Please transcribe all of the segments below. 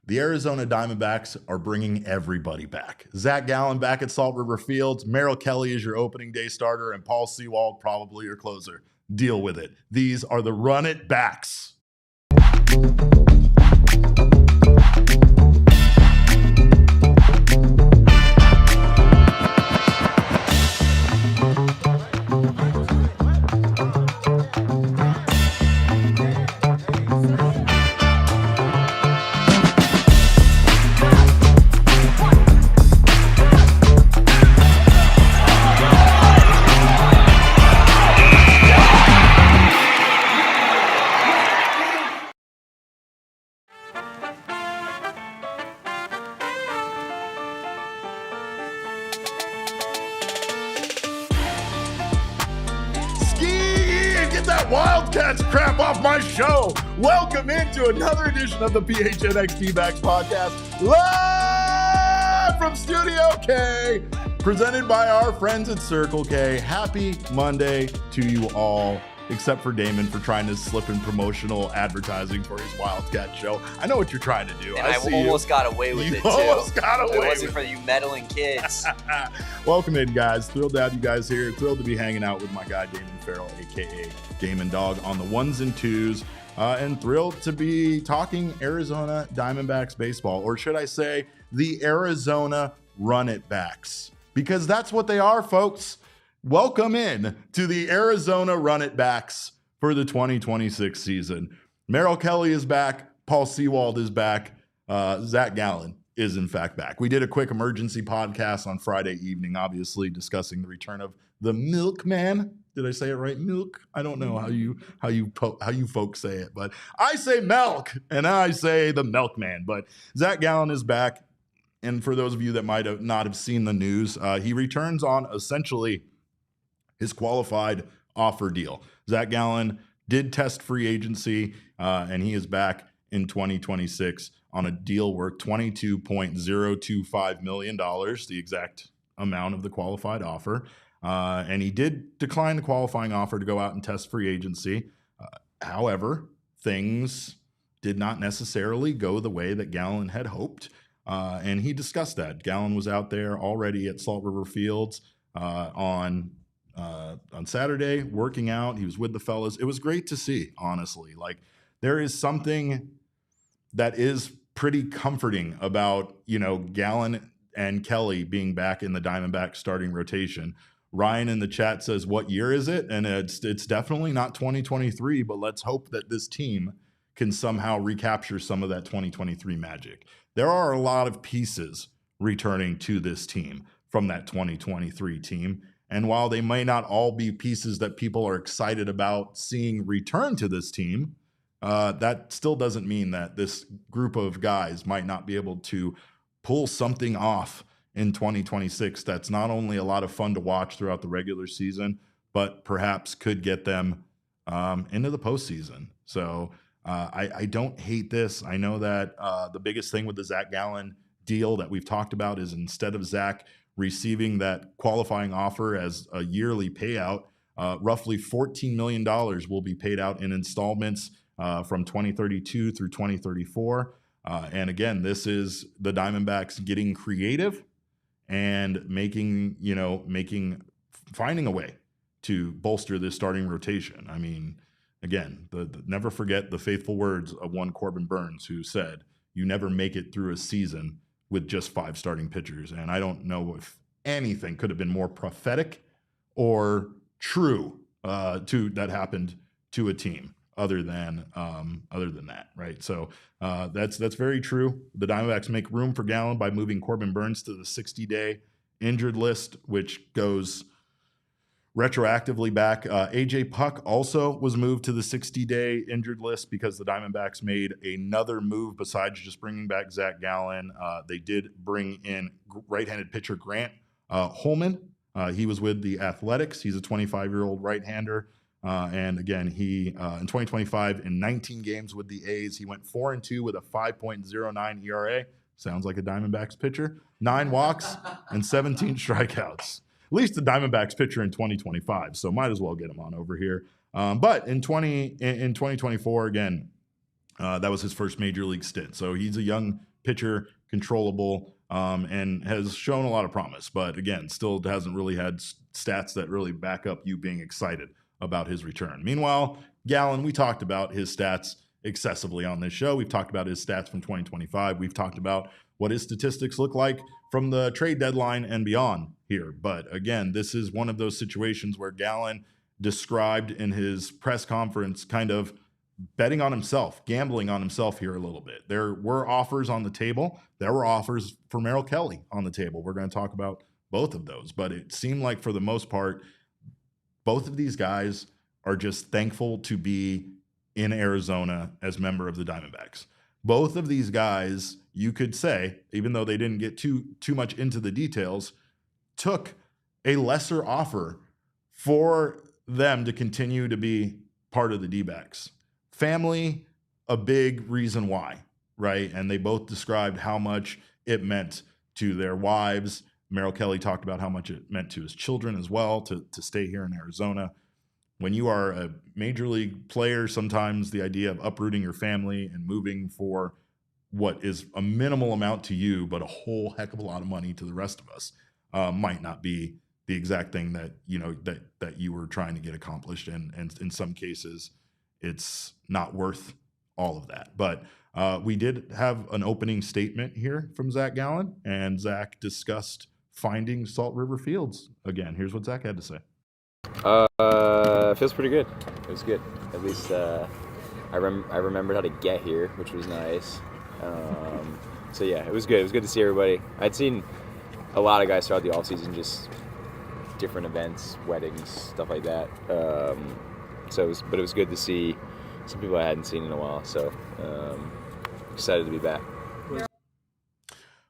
The Arizona Diamondbacks are bringing everybody back. Zac Gallen back at Salt River Fields. Merrill Kelly is your opening day starter, and Paul Sewald probably your closer. Deal with it. These are the Run It Backs. Wildcats crap off my show. Welcome into another edition of the PHNX Dbacks podcast, live from Studio K, presented by our friends at Circle K. Happy Monday to you all, except for Damon for trying to slip in promotional advertising for his Wildcat show. I know what you're trying to do. And I almost got away with it, too. Almost got away with it. If it wasn't for you meddling kids. Welcome in, guys. Thrilled to have you guys here. Thrilled to be hanging out with my guy, Damon Farrell, a.k.a. Damon Dawg, on the ones and twos. And thrilled to be talking Arizona Diamondbacks baseball, or should I say the Arizona Run It Backs, because that's what they are, folks. Welcome in to the Arizona Run It Backs for the 2026 season. Merrill Kelly is back. Paul Sewald is back. Zac Gallen is in fact back. We did a quick emergency podcast on Friday evening, obviously discussing the return of the Milkman. Did I say it right? Milk? I don't know how you folks say it, but I say milk and I say the Milkman. But Zac Gallen is back, and for those of you that might have not have seen the news, he returns on essentially his qualified offer deal. Zac Gallen did test free agency, and he is back in 2026 on a deal worth $22.025 million, the exact amount of the qualified offer. And he did decline the qualifying offer to go out and test free agency. However, things did not necessarily go the way that Gallen had hoped, and he discussed that. Gallen was out there already at Salt River Fields on Saturday, working out. He was with the fellas. It was great to see, honestly. Like, there is something that is pretty comforting about, Gallen and Kelly being back in the Diamondbacks starting rotation. Ryan in the chat says, what year is it? And it's definitely not 2023, but let's hope that this team can somehow recapture some of that 2023 magic. There are a lot of pieces returning to this team from that 2023 team. And while they may not all be pieces that people are excited about seeing return to this team, that still doesn't mean that this group of guys might not be able to pull something off in 2026 that's not only a lot of fun to watch throughout the regular season, but perhaps could get them into the postseason. So I don't hate this. I know that the biggest thing with the Zac Gallen deal that we've talked about is, instead of Zac receiving that qualifying offer as a yearly payout, roughly $14 million will be paid out in installments from 2032 through 2034. And again, this is the Diamondbacks getting creative and finding a way to bolster this starting rotation. I mean, again, never forget the faithful words of one Corbin Burns, who said, "You never make it through a season with just 5 starting pitchers." And I don't know if anything could have been more prophetic or true that happened to a team other than that, right? So that's very true. The Diamondbacks make room for Gallen by moving Corbin Burns to the 60-day injured list, which goes retroactively back. AJ Puck also was moved to the 60-day injured list because the Diamondbacks made another move besides just bringing back Zac Gallen. They did bring in right-handed pitcher Grant Holman. He was with the Athletics. He's a 25-year-old right-hander. And again, he in 2025, in 19 games with the A's, he went 4-2 with a 5.09 ERA. Sounds like a Diamondbacks pitcher. 9 walks and 17 strikeouts. At least the Diamondbacks pitcher in 2025, so might as well get him on over here. But in 2024, again, That was his first major league stint. So he's a young pitcher, controllable, and has shown a lot of promise. But again, still hasn't really had stats that really back up you being excited about his return. Meanwhile, Gallen, we talked about his stats excessively on this show. We've talked about his stats from 2025. We've talked about what his statistics look like from the trade deadline and beyond here. But again, this is one of those situations where Gallen described in his press conference kind of betting on himself, gambling on himself here a little bit. There were offers on the table. There were offers for Merrill Kelly on the table. We're going to talk about both of those, but it seemed like for the most part, both of these guys are just thankful to be in Arizona as member of the Diamondbacks. Both of these guys, you could say, even though they didn't get too much into the details, took a lesser offer for them to continue to be part of the Dbacks. Family, a big reason why, right? And they both described how much it meant to their wives. Merrill Kelly talked about how much it meant to his children as well to stay here in Arizona. When you are a major league player, sometimes the idea of uprooting your family and moving for what is a minimal amount to you, but a whole heck of a lot of money to the rest of us, might not be the exact thing that that you were trying to get accomplished. And in some cases, it's not worth all of that. But we did have an opening statement here from Zac Gallen, and Zac discussed finding Salt River Fields again. Here's what Zac had to say. Feels pretty good. It was good. At least I remembered how to get here, which was nice. So yeah, it was good. It was good to see everybody. I'd seen a lot of guys throughout the offseason, just different events, weddings, stuff like that. But it was good to see some people I hadn't seen in a while. So excited to be back.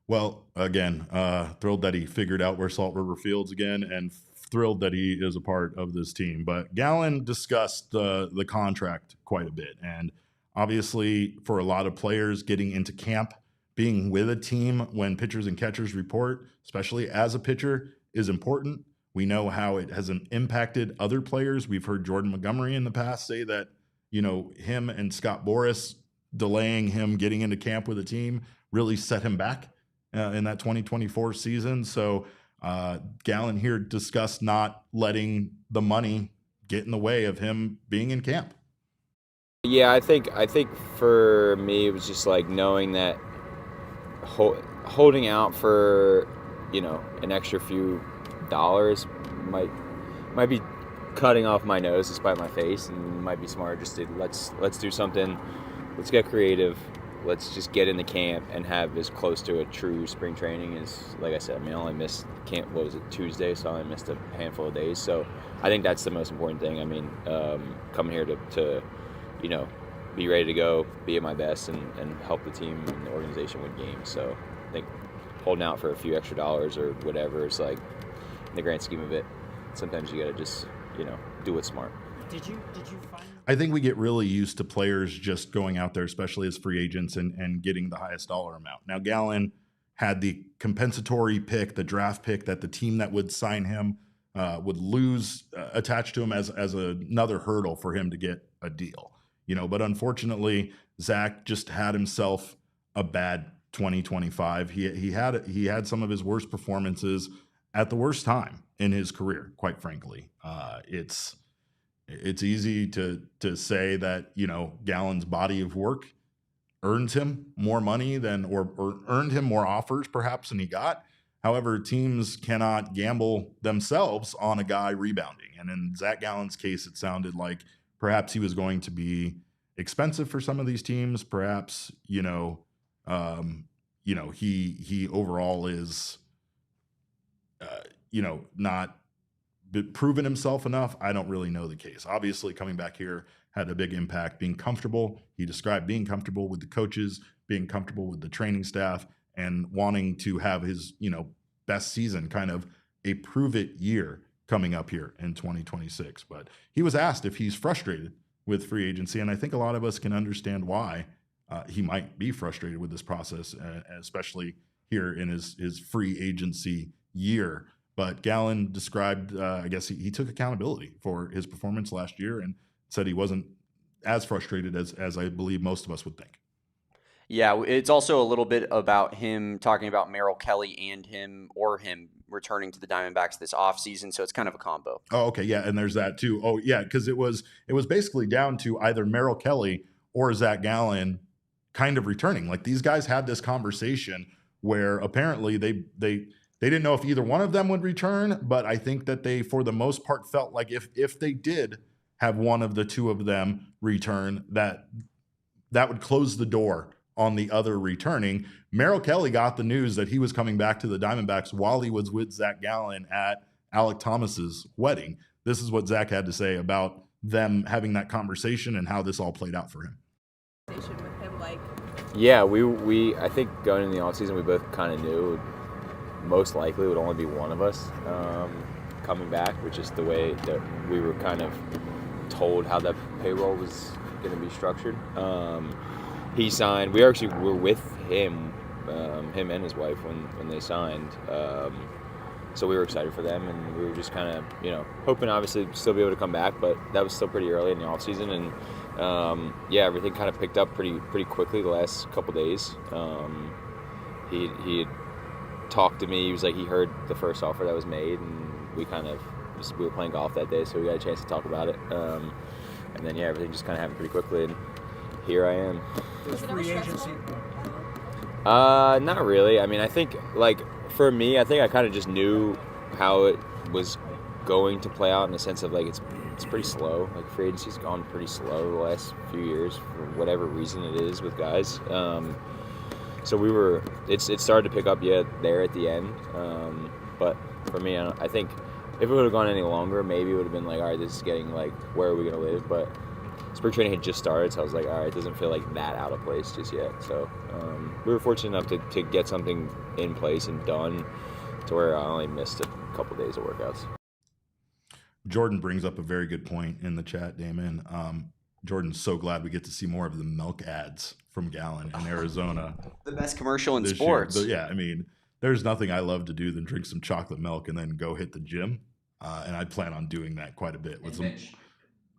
Well, again, thrilled that he figured out where Salt River Fields again, and thrilled that he is a part of this team. But Gallen discussed the contract quite a bit. And obviously, for a lot of players, getting into camp, being with a team when pitchers and catchers report, especially as a pitcher, is important. We know how it has impacted other players. We've heard Jordan Montgomery in the past say that, him and Scott Boras delaying him getting into camp with a team really set him back in that 2024 season. So Gallen here discussed not letting the money get in the way of him being in camp. Yeah, I think for me it was just like knowing that holding out for an extra few dollars might be cutting off my nose to spite my face, and might be smart just to let's do something, let's get creative, let's just get into camp and have as close to a true spring training as, like I said, I only missed camp, Tuesday, so I only missed a handful of days. So I think that's the most important thing. Coming here to be ready to go, be at my best, and help the team and the organization win games. So I think holding out for a few extra dollars or whatever is like, in the grand scheme of it, sometimes you got to just, do what's smart. Did you find? I think we get really used to players just going out there, especially as free agents, and getting the highest dollar amount. Now, Gallen had the compensatory pick, the draft pick that the team that would sign him would lose attached to him as another hurdle for him to get a deal. But unfortunately, Zac just had himself a bad 2025. He had some of his worst performances at the worst time in his career, quite frankly. It's easy to say that, Gallen's body of work earns him more money or earned him more offers perhaps than he got. However, teams cannot gamble themselves on a guy rebounding. And in Zac Gallen's case, it sounded like perhaps he was going to be expensive for some of these teams. Perhaps, he overall is, not proven himself enough. I don't really know the case. Obviously, coming back here had a big impact. Being comfortable, he described being comfortable with the coaches, being comfortable with the training staff, and wanting to have his, best season, kind of a prove it year coming up here in 2026. But he was asked if he's frustrated with free agency, and I think a lot of us can understand why he might be frustrated with this process, especially here in his free agency year. But Gallen described, I guess he took accountability for his performance last year and said he wasn't as frustrated as I believe most of us would think. Yeah, it's also a little bit about him talking about Merrill Kelly and him returning to the Diamondbacks this offseason. So it's kind of a combo. Oh, okay. Yeah. And there's that too. Oh, yeah. Because it was basically down to either Merrill Kelly or Zac Gallen kind of returning. Like, these guys had this conversation where apparently they didn't know if either one of them would return, but I think that they, for the most part, felt like if they did have one of the two of them return, that would close the door on the other returning. Merrill Kelly got the news that he was coming back to the Diamondbacks while he was with Zac Gallen at Alec Thomas's wedding. This is what Zac had to say about them having that conversation and how this all played out for him. With him, like, Yeah, we I think going into the offseason, we both kind of knew most likely it would only be one of us coming back, which is the way that we were kind of told how that payroll was going to be structured. He signed. We were with him, him and his wife when they signed. So we were excited for them, and we were just kind of, hoping obviously still be able to come back, but that was still pretty early in the off season, and everything kind of picked up pretty quickly the last couple days. He had talked to me. He was like, he heard the first offer that was made, and we were playing golf that day, so we got a chance to talk about it. And then everything just kind of happened pretty quickly, and here I am. Was it ever stressful? Not really. I mean, I think, like, for me, I think I kind of just knew how it was going to play out, in the sense of, like, it's pretty slow. Like, free agency's gone pretty slow the last few years for whatever reason it is with guys. So it started to pick up there at the end. But for me, I think if it would have gone any longer, maybe it would have been like, all right, this is getting, like, where are we going to live? But spring training had just started, so I was like, all right, it doesn't feel like that out of place just yet. So we were fortunate enough to get something in place and done to where I only missed a couple days of workouts. Jordan brings up a very good point in the chat, Damon. Jordan's so glad we get to see more of the milk ads from Gallen in Arizona. The best commercial in this sports. year. Yeah, I mean, there's nothing I love to do than drink some chocolate milk and then go hit the gym. And I plan on doing that quite a bit with some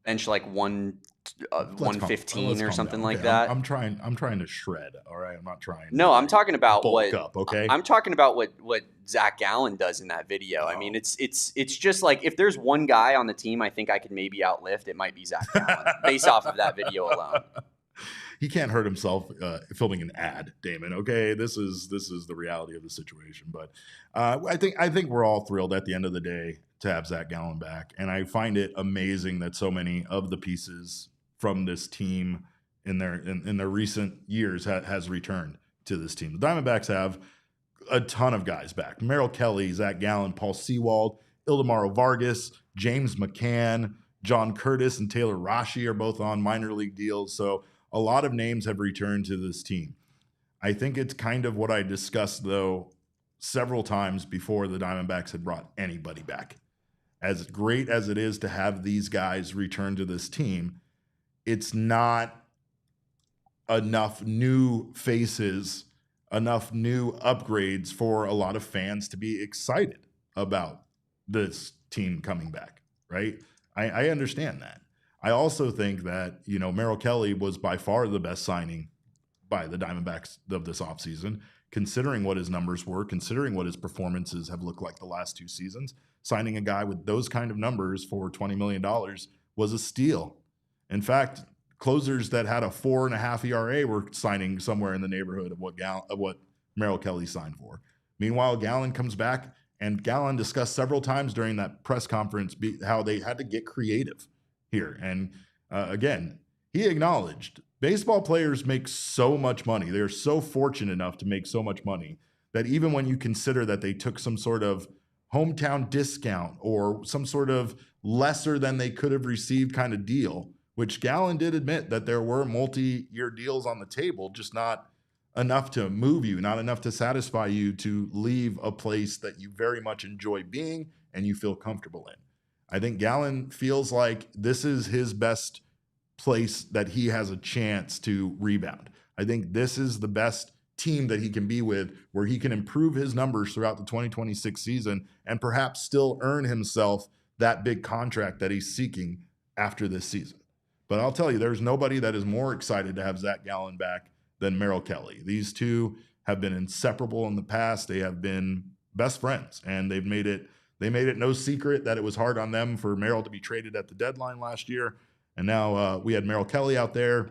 bench like 115 or something like okay, that. I'm trying to shred. All right, I'm not trying. No, I'm talking about bulk up. Okay, I'm talking about what Zac Gallen does in that video. I mean, it's just like, if there's one guy on the team I think I could maybe outlift, it might be Zac Gallen based off of that video alone. He can't hurt himself filming an ad, Damon. Okay, this is the reality of the situation. But I think we're all thrilled at the end of the day to have Zac Gallen back, and I find it amazing that so many of the pieces from this team in their recent years has returned to this team. The Diamondbacks have a ton of guys back: Merrill Kelly, Zac Gallen, Paul Sewald, Ildemaro Vargas, James McCann, John Curtis, and Taylor Rashi are both on minor league deals. So a lot of names have returned to this team. I think it's kind of what I discussed, though, several times before the Diamondbacks had brought anybody back. As great as it is to have these guys return to this team, it's not enough new faces, enough new upgrades for a lot of fans to be excited about this team coming back, right? I understand that. I also think that, Merrill Kelly was by far the best signing by the Diamondbacks of this offseason, considering what his numbers were, considering what his performances have looked like the last two seasons. Signing a guy with those kind of numbers for $20 million was a steal. In fact, closers that had a 4.5 ERA were signing somewhere in the neighborhood of what Merrill Kelly signed for. Meanwhile, Gallen comes back, and Gallen discussed several times during that press conference how they had to get creative here. And again, he acknowledged baseball players make so much money. They're so fortunate enough to make so much money that even when you consider that they took some sort of hometown discount or some sort of lesser than they could have received kind of deal, which Gallen did admit that there were multi-year deals on the table, just not enough to move you, not enough to satisfy you to leave a place that you very much enjoy being and you feel comfortable in. I think Gallen feels like this is his best place that he has a chance to rebound. I think this is the best team that he can be with, where he can improve his numbers throughout the 2026 season and perhaps still earn himself that big contract that he's seeking after this season. But I'll tell you, there's nobody that is more excited to have Zac Gallen back than Merrill Kelly. These two have been inseparable in the past. They have been best friends, and they made it no secret that it was hard on them for Merrill to be traded at the deadline last year. And now we had Merrill Kelly out there.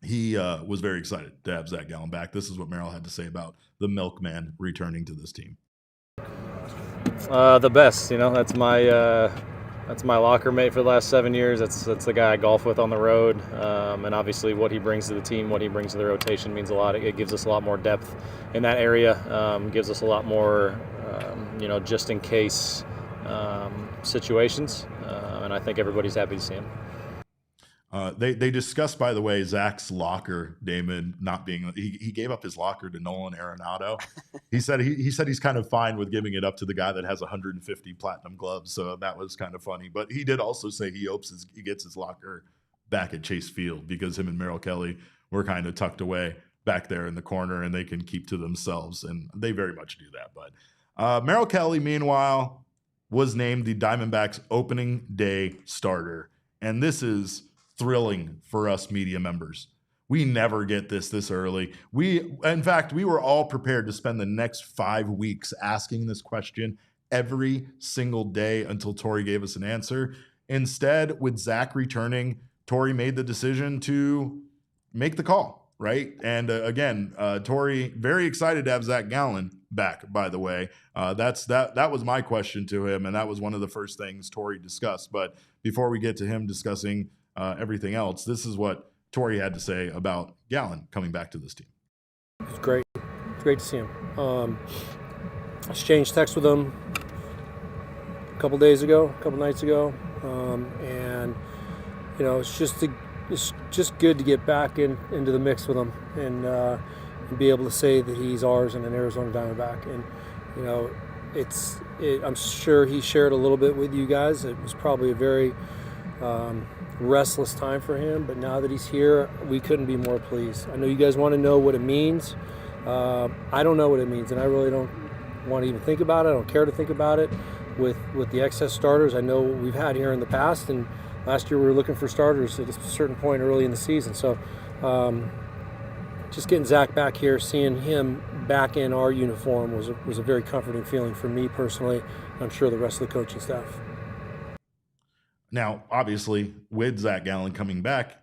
He was very excited to have Zac Gallen back. This is what Merrill had to say about the milkman returning to this team. The best, that's my locker mate for the last 7 years. That's the guy I golf with on the road, and obviously what he brings to the team, what he brings to the rotation means a lot. It gives us a lot more depth in that area, gives us a lot more, just in case situations, and I think everybody's happy to see him. They discussed, by the way, Zach's locker, Damon, not being he gave up his locker to Nolan Arenado. He said he's kind of fine with giving it up to the guy that has 150 platinum gloves. So that was kind of funny. But he did also say he hopes he gets his locker back at Chase Field because him and Merrill Kelly were kind of tucked away back there in the corner and they can keep to themselves. And they very much do that. But Merrill Kelly, meanwhile, was named the Diamondbacks opening day starter. And this is thrilling for us media members. We never get this early. In fact, we were all prepared to spend the next 5 weeks asking this question every single day until Torey gave us an answer. Instead, with Zac returning, Torey made the decision to make the call, right? And again, Torey, very excited to have Zac Gallen back, by the way. That was my question to him, and that was one of the first things Torey discussed. But before we get to him discussing everything else, this is what Torey had to say about Gallen coming back to this team. It's great. It's great to see him. I exchanged texts with him a couple nights ago, and it's just good to get back into the mix with him and be able to say that he's ours and an Arizona Diamondback. And I'm sure he shared a little bit with you guys. It was probably a very restless time for him, but now that he's here, we couldn't be more pleased. I know you guys want to know what it means. I don't know what it means, and I really don't want to even think about it. I don't care to think about it with the excess starters I know we've had here in the past, and last year we were looking for starters at a certain point early in the season. So just getting Zac back here, seeing him back in our uniform was a very comforting feeling for me personally. I'm sure the rest of the coaching staff. Now, obviously, with Zac Gallen coming back,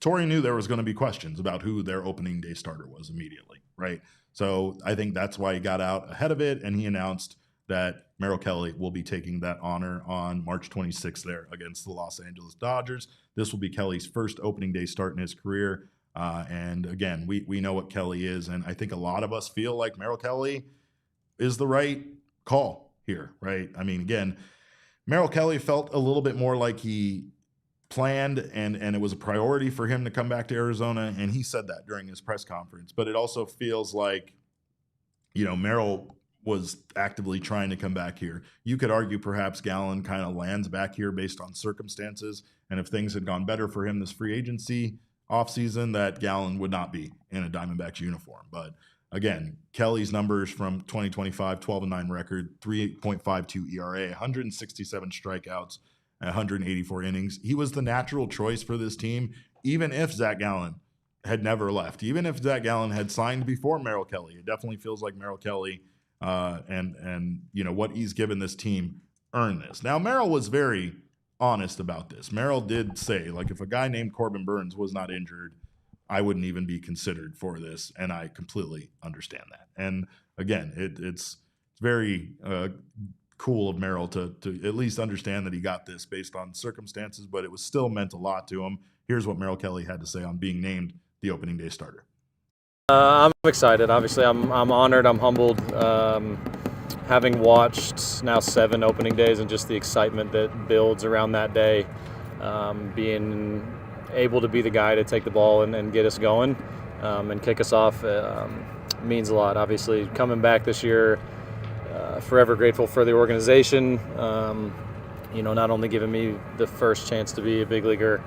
Torey knew there was going to be questions about who their opening day starter was immediately, right? So I think that's why he got out ahead of it, and he announced that Merrill Kelly will be taking that honor on March 26th there against the Los Angeles Dodgers. This will be Kelly's first opening day start in his career. And again, we know what Kelly is, and I think a lot of us feel like Merrill Kelly is the right call here, right? I mean, again, Merrill Kelly felt a little bit more like he planned and it was a priority for him to come back to Arizona, and he said that during his press conference. But it also feels like, Merrill was actively trying to come back here. You could argue perhaps Gallen kind of lands back here based on circumstances, and if things had gone better for him this free agency offseason, that Gallen would not be in a Diamondbacks uniform. But again, Kelly's numbers from 2025, 12-9 record, 3.52 ERA, 167 strikeouts, 184 innings. He was the natural choice for this team, even if Zac Gallen had never left, even if Zac Gallen had signed before Merrill Kelly. It definitely feels like Merrill Kelly and what he's given this team earned this. Now, Merrill was very honest about this. Merrill did say, if a guy named Corbin Burns was not injured, I wouldn't even be considered for this, and I completely understand that. And again, it's very cool of Merrill to at least understand that he got this based on circumstances, but it was still meant a lot to him. Here's what Merrill Kelly had to say on being named the opening day starter. I'm excited. Obviously, I'm honored. I'm humbled. Having watched now 7 opening days and just the excitement that builds around that day, being able to be the guy to take the ball and get us going and kick us off means a lot. Obviously, coming back this year, forever grateful for the organization, not only giving me the first chance to be a big leaguer,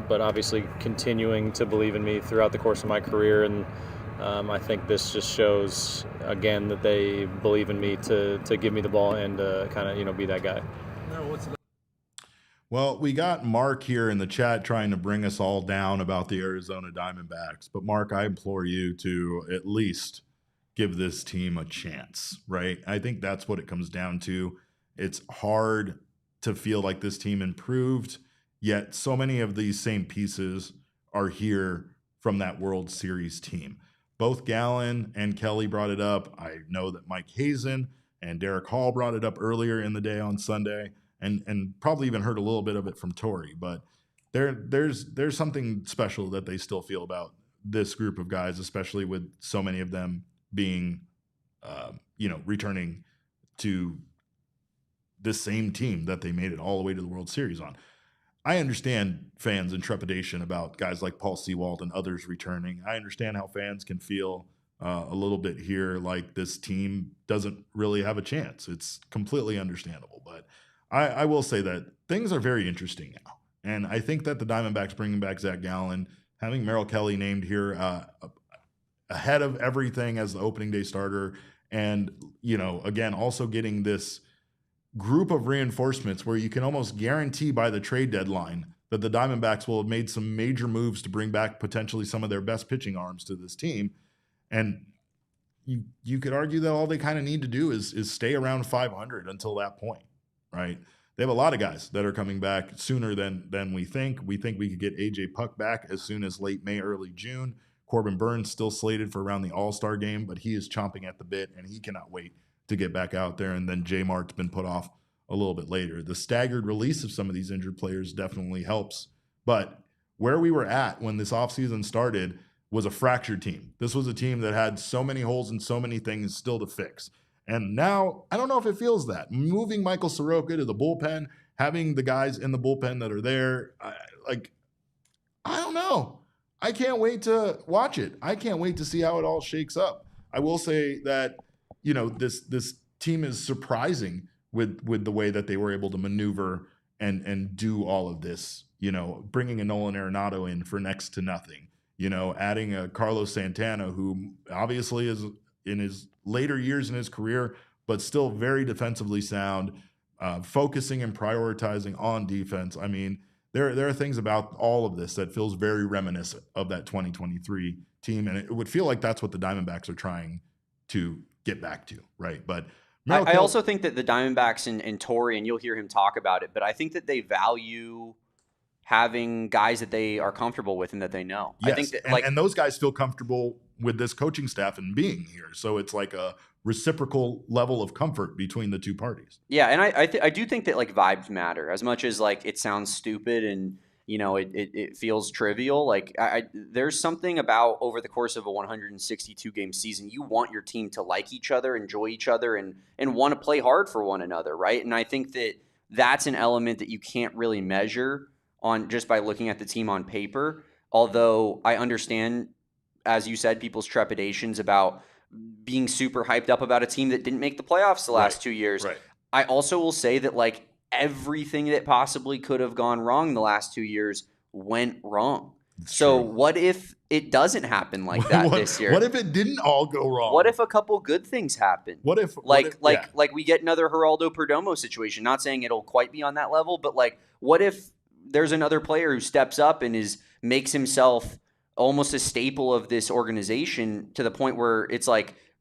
but obviously continuing to believe in me throughout the course of my career. And I think this just shows, again, that they believe in me to give me the ball and kind of, be that guy. Well, we got Mark here in the chat trying to bring us all down about the Arizona Diamondbacks. But Mark, I implore you to at least give this team a chance, right? I think that's what it comes down to. It's hard to feel like this team improved, yet so many of these same pieces are here from that World Series team. Both Gallen and Kelly brought it up. I know that Mike Hazen and Derrick Hall brought it up earlier in the day on Sunday. And probably even heard a little bit of it from Torey, but there's something special that they still feel about this group of guys, especially with so many of them being, returning to the same team that they made it all the way to the World Series on. I understand fans and trepidation about guys like Paul Sewald and others returning. I understand how fans can feel a little bit here like this team doesn't really have a chance. It's completely understandable, but I will say that things are very interesting now. And I think that the Diamondbacks bringing back Zac Gallen, having Merrill Kelly named here ahead of everything as the opening day starter, and, again, also getting this group of reinforcements where you can almost guarantee by the trade deadline that the Diamondbacks will have made some major moves to bring back potentially some of their best pitching arms to this team. And you could argue that all they kind of need to do is stay around 500 until that point. Right. They have a lot of guys that are coming back sooner than we think. We think we could get AJ Puck back as soon as late May, early June. Corbin Burns still slated for around the All-Star game, but he is chomping at the bit and he cannot wait to get back out there. And then J Mart's been put off a little bit later. The staggered release of some of these injured players definitely helps. But where we were at when this offseason started was a fractured team. This was a team that had so many holes and so many things still to fix. And now, I don't know if it feels that. Moving Michael Soroka to the bullpen, having the guys in the bullpen that are there, I don't know. I can't wait to watch it. I can't wait to see how it all shakes up. I will say that, this team is surprising with the way that they were able to maneuver and do all of this, bringing a Nolan Arenado in for next to nothing, adding a Carlos Santana, who obviously is in his later years in his career, but still very defensively sound, focusing and prioritizing on defense. I mean, there are things about all of this that feels very reminiscent of that 2023 team, and it would feel like that's what the Diamondbacks are trying to get back to, right? But I also think that the Diamondbacks and Torey, and you'll hear him talk about it, but I think that they value having guys that they are comfortable with and that they know. Yes, I think that, and those guys feel comfortable with this coaching staff and being here. So it's like a reciprocal level of comfort between the two parties. Yeah, and I do think that vibes matter as much as it sounds stupid and it feels trivial. There's something about over the course of a 162 game season, you want your team to like each other, enjoy each other, and want to play hard for one another, right? And I think that that's an element that you can't really measure on just by looking at the team on paper. Although I understand, as you said, people's trepidations about being super hyped up about a team that didn't make the playoffs the last 2 years. Right. I also will say that everything that possibly could have gone wrong the last 2 years went wrong. It's so true. What if it doesn't happen like that this year? What if it didn't all go wrong? What if a couple good things happen? What if we get another Geraldo Perdomo situation? Not saying it'll quite be on that level, but what if there's another player who steps up and makes himself almost a staple of this organization to the point where it's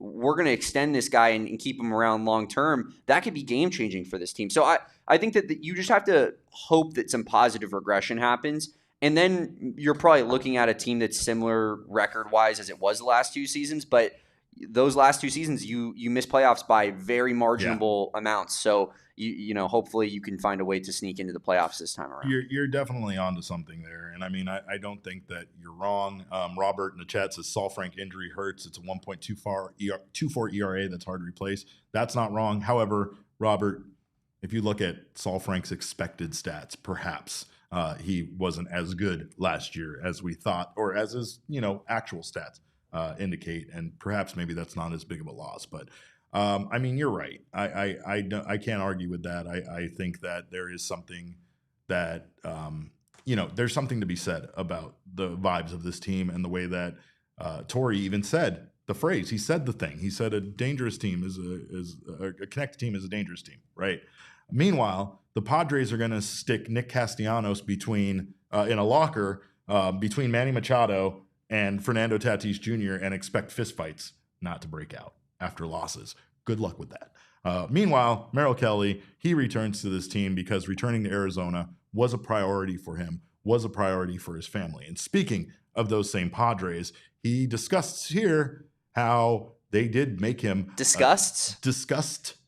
we're going to extend this guy and keep him around long term? That could be game changing for this team. So I think that you just have to hope that some positive regression happens. And then you're probably looking at a team that's similar record wise as it was the last 2 seasons. But those last 2 seasons, you missed playoffs by very marginable amounts. So hopefully you can find a way to sneak into the playoffs this time around. You're definitely onto something there. And I mean, I don't think that you're wrong. Robert in the chat says Saul Frank injury hurts. It's a 1.24 ERA that's hard to replace. That's not wrong. However, Robert, if you look at Saul Frank's expected stats, perhaps he wasn't as good last year as we thought, or as his actual stats indicate. And perhaps maybe that's not as big of a loss. But I mean, you're right. I can't argue with that. I think that there is something that there's something to be said about the vibes of this team and the way that Torey even said the phrase. He said the thing. He said a dangerous team is a connected team is a dangerous team, right? Meanwhile, the Padres are going to stick Nick Castellanos between in a locker between Manny Machado and Fernando Tatis Jr. and expect fistfights not to break out after losses. Good luck with that. Meanwhile, Merrill Kelly, he returns to this team because returning to Arizona was a priority for him, was a priority for his family. And speaking of those same Padres, he discussed here how they did make him disgust.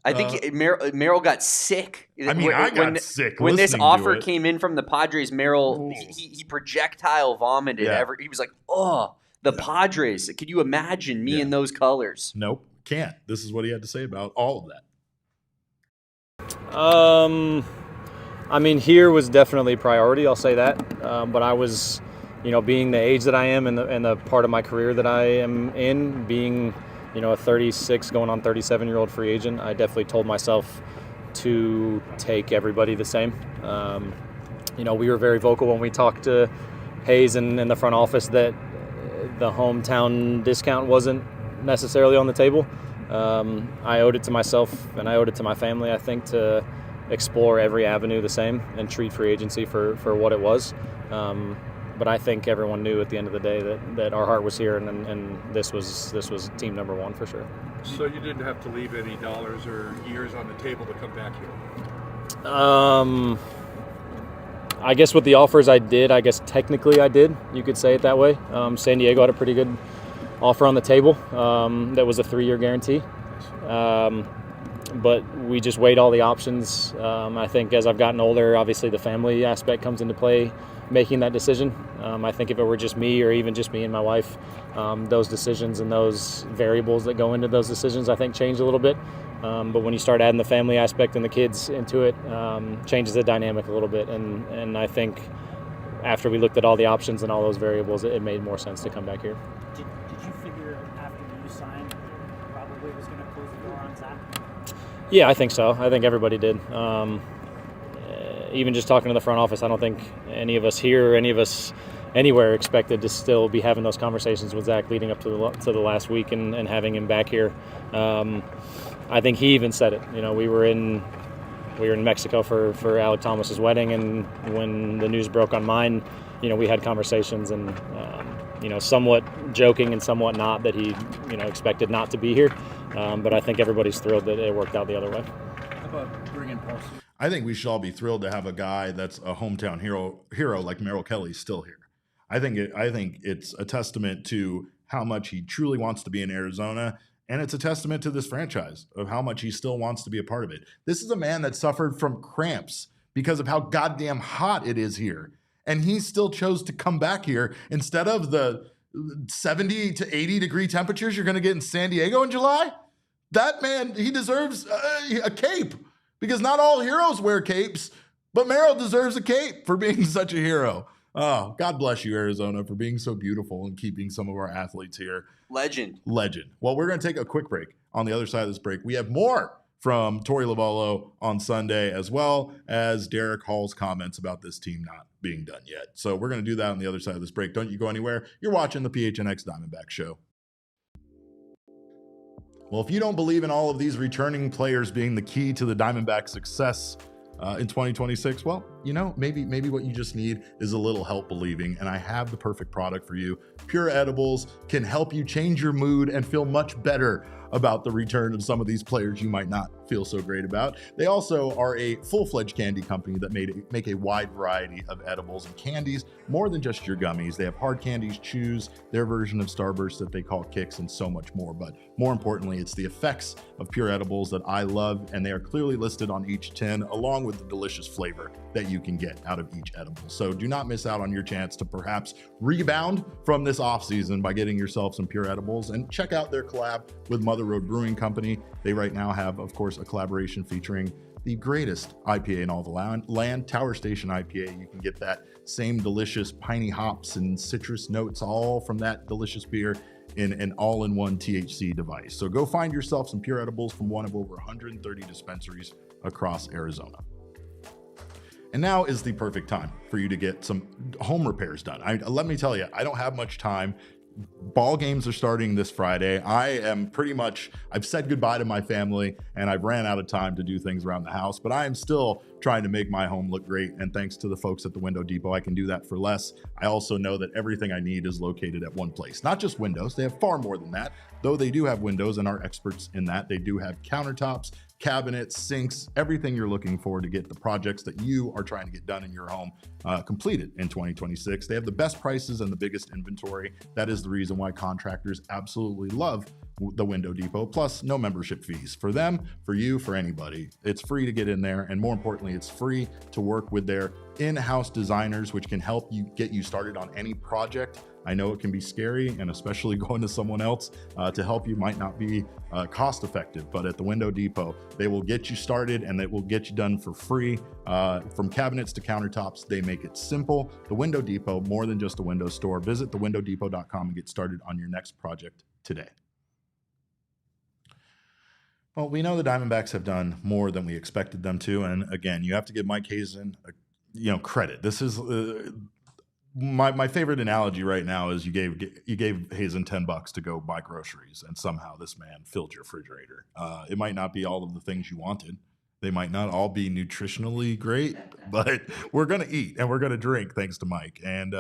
I think Merrill got sick. I mean, I got sick when this listening to offer it. came in from the Padres. Merrill he projectile vomited. Yeah. He was like, "Oh, the Padres! Could you imagine me in those colors?" Nope, can't. This is what he had to say about all of that. I mean, here was definitely a priority. I'll say that. But I was, being the age that I am and the part of my career that I am in, being, a 36 going on 37-year-old free agent, I definitely told myself to take everybody the same. We were very vocal when we talked to Hayes and in the front office that the hometown discount wasn't necessarily on the table. I owed it to myself and I owed it to my family, I think, to explore every avenue the same and treat free agency for what it was. But I think everyone knew at the end of the day that our heart was here and this was team number one for sure. So you didn't have to leave any dollars or years on the table to come back here? I guess with the offers I did, I guess technically I did. You could say it that way. San Diego had a pretty good offer on the table that was a 3-year guarantee. But we just weighed all the options. I think as I've gotten older, obviously the family aspect comes into play, making that decision. I think if it were just me or even just me and my wife, those decisions and those variables that go into those decisions, I think change a little bit. But when you start adding the family aspect and the kids into it, changes the dynamic a little bit. And I think after we looked at all the options and all those variables, it made more sense to come back here. Did you figure after you signed probably was going to close the door on Zac? Yeah, I think so. I think everybody did. Even just talking to the front office, I don't think any of us here or any of us anywhere expected to still be having those conversations with Zac leading up to the last week and having him back here. I think he even said it. We were in Mexico for Alec Thomas's wedding, and when the news broke on mine, we had conversations and somewhat joking and somewhat not that he expected not to be here. But I think everybody's thrilled that it worked out the other way. How about bringing Pulse? I think we should all be thrilled to have a guy that's a hometown hero like Merrill Kelly still here. I think it's a testament to how much he truly wants to be in Arizona, and it's a testament to this franchise of how much he still wants to be a part of it. This is a man that suffered from cramps because of how goddamn hot it is here, and he still chose to come back here instead of the 70 to 80 degree temperatures you're going to get in San Diego in July. That man, he deserves a cape, because not all heroes wear capes, but Merrill deserves a cape for being such a hero. Oh, God bless you, Arizona, for being so beautiful and keeping some of our athletes here. Legend. Well, we're going to take a quick break. On the other side of this break, we have more from Torey Lovullo on Sunday, as well as Derrick Hall's comments about this team not being done yet. So we're going to do that on the other side of this break. Don't you go anywhere. You're watching the PHNX Diamondbacks show. Well, if you don't believe in all of these returning players being the key to the Diamondbacks' success in 2026, well, maybe what you just need is a little help believing, and I have the perfect product for you. Pure Edibles can help you change your mood and feel much better about the return of some of these players you might not feel so great about. They also are a full-fledged candy company that make a wide variety of edibles and candies, more than just your gummies. They have hard candies, chews, their version of Starburst that they call Kicks, and so much more. But more importantly, it's the effects of Pure Edibles that I love, and they are clearly listed on each tin, along with the delicious flavor that you can get out of each edible. So do not miss out on your chance to perhaps rebound from this off-season by getting yourself some Pure Edibles, and check out their collab with Mother Road Brewing Company. They right now have, of course, a collaboration featuring the greatest IPA in all the land, Tower Station IPA. You can get that same delicious piney hops and citrus notes, all from that delicious beer in an all-in-one THC device. So go find yourself some Pure Edibles from one of over 130 dispensaries across Arizona. And now is the perfect time for you to get some home repairs done. Let me tell you, I don't have much time ball games are starting this Friday. I've said goodbye to my family and I've ran out of time to do things around the house, but I am still trying to make my home look great. And thanks to the folks at the Window Depot, I can do that for less. I also know that everything I need is located at one place, not just windows. They have far more than that, though they do have windows and are experts in that. They do have countertops, cabinets, sinks, everything you're looking for to get the projects that you are trying to get done in your home completed in 2026. They have the best prices and the biggest inventory. That is the reason why contractors absolutely love the Window Depot, plus no membership fees for them, for you, for anybody. It's free to get in there, and more importantly, it's free to work with their in-house designers, which can help you get you started on any project. I know it can be scary, and especially going to someone else to help you might not be cost effective, but at the Window Depot, they will get you started and they will get you done for free. From cabinets to countertops, they make it simple. The Window Depot, more than just a window store. Visit thewindowdepot.com and get started on your next project today. Well, we know the Diamondbacks have done more than we expected them to, and again, you have to give Mike Hazen, credit. This is my favorite analogy right now is you gave Hazen $10 to go buy groceries, and somehow this man filled your refrigerator. It might not be all of the things you wanted. They might not all be nutritionally great, but we're going to eat and we're going to drink thanks to Mike. And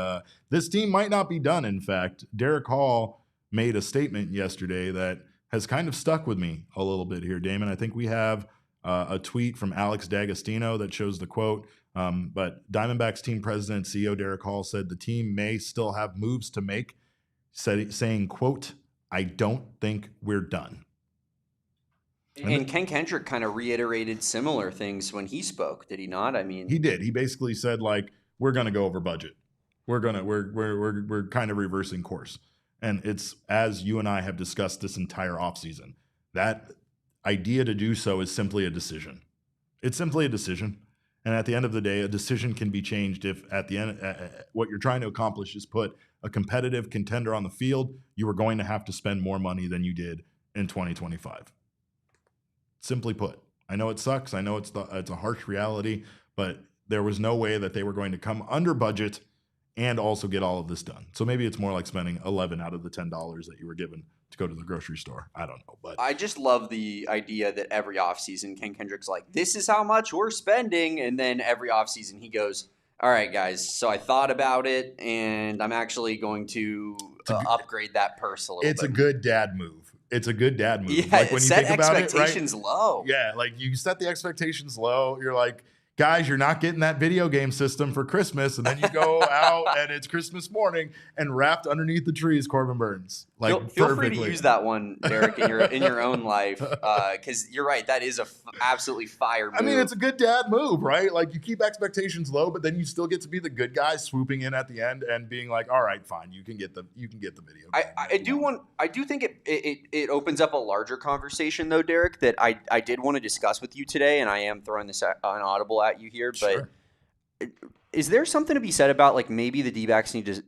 this team might not be done. In fact, Derrick Hall made a statement yesterday that has kind of stuck with me a little bit here, Damon. I think we have a tweet from Alex D'Agostino that shows the quote. But Diamondbacks team president, CEO Derrick Hall said the team may still have moves to make, saying, quote, "I don't think we're done." And Ken Kendrick kind of reiterated similar things when he spoke, did he not? I mean, he did. He basically said, like, we're going to go over budget. We're kind of reversing course. And it's, as you and I have discussed this entire offseason, that idea to do so is simply a decision. It's simply a decision. And at the end of the day, a decision can be changed if at the end, what you're trying to accomplish is put a competitive contender on the field. You are going to have to spend more money than you did in 2025. Simply put. I know it sucks. I know it's a harsh reality, but there was no way that they were going to come under budget and also get all of this done. So maybe it's more like spending 11 out of the $10 that you were given to go to the grocery store. I don't know. But I just love the idea that every offseason Ken Kendrick's like, this is how much we're spending. And then every offseason he goes, all right, guys, so I thought about it, and I'm actually going to upgrade that purse a little bit. It's a good dad move. It's a good dad move. Yeah, like when you set think about expectations it, right? low. Yeah, like you set the expectations low. You're like, guys, you're not getting that video game system for Christmas. And then you go out and it's Christmas morning, and wrapped underneath the tree is Corbin Burns. Like, feel free to use that one, Derrick, in your own life, because you're right. That is a absolutely fire move. I mean, it's a good dad move, right? Like, you keep expectations low, but then you still get to be the good guy swooping in at the end and being like, all right, fine, you can get the video game. I do think it opens up a larger conversation though, Derrick, that I did want to discuss with you today, and I am throwing this on Audible at you here, but sure. Is there something to be said about, like, maybe the Dbacks need to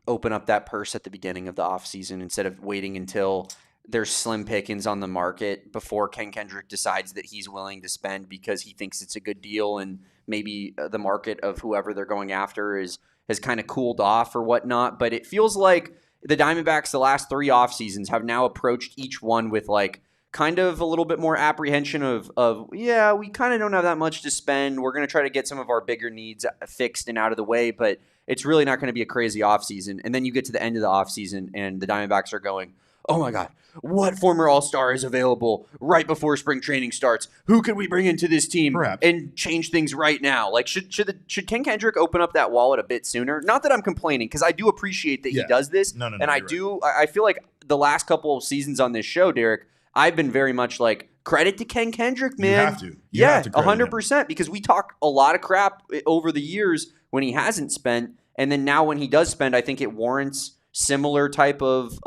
open up that purse at the beginning of the offseason instead of waiting until there's slim pickings on the market before Ken Kendrick decides that he's willing to spend because he thinks it's a good deal, and maybe the market of whoever they're going after has kind of cooled off or whatnot. But it feels like the Diamondbacks the last 3 off seasons have now approached each one with, like, kind of a little bit more apprehension of yeah, we kind of don't have that much to spend. We're going to try to get some of our bigger needs fixed and out of the way, but it's really not going to be a crazy offseason. And then you get to the end of the offseason and the Diamondbacks are going, oh my God, what former All-Star is available right before spring training starts? Who could we bring into this team and change things right now? Like, should Ken Kendrick open up that wallet a bit sooner? Not that I'm complaining, because I do appreciate that he does this. No, and I feel like the last couple of seasons on this show, Derrick, I've been very much like, credit to Ken Kendrick, man. You have to. You have to 100%, because we talk a lot of crap over the years when he hasn't spent, and then now when he does spend, I think it warrants similar type of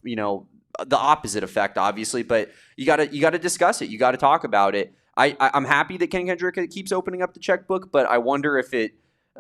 the opposite effect, obviously. But you gotta discuss it. You got to talk about it. I'm happy that Ken Kendrick keeps opening up the checkbook, but I wonder if it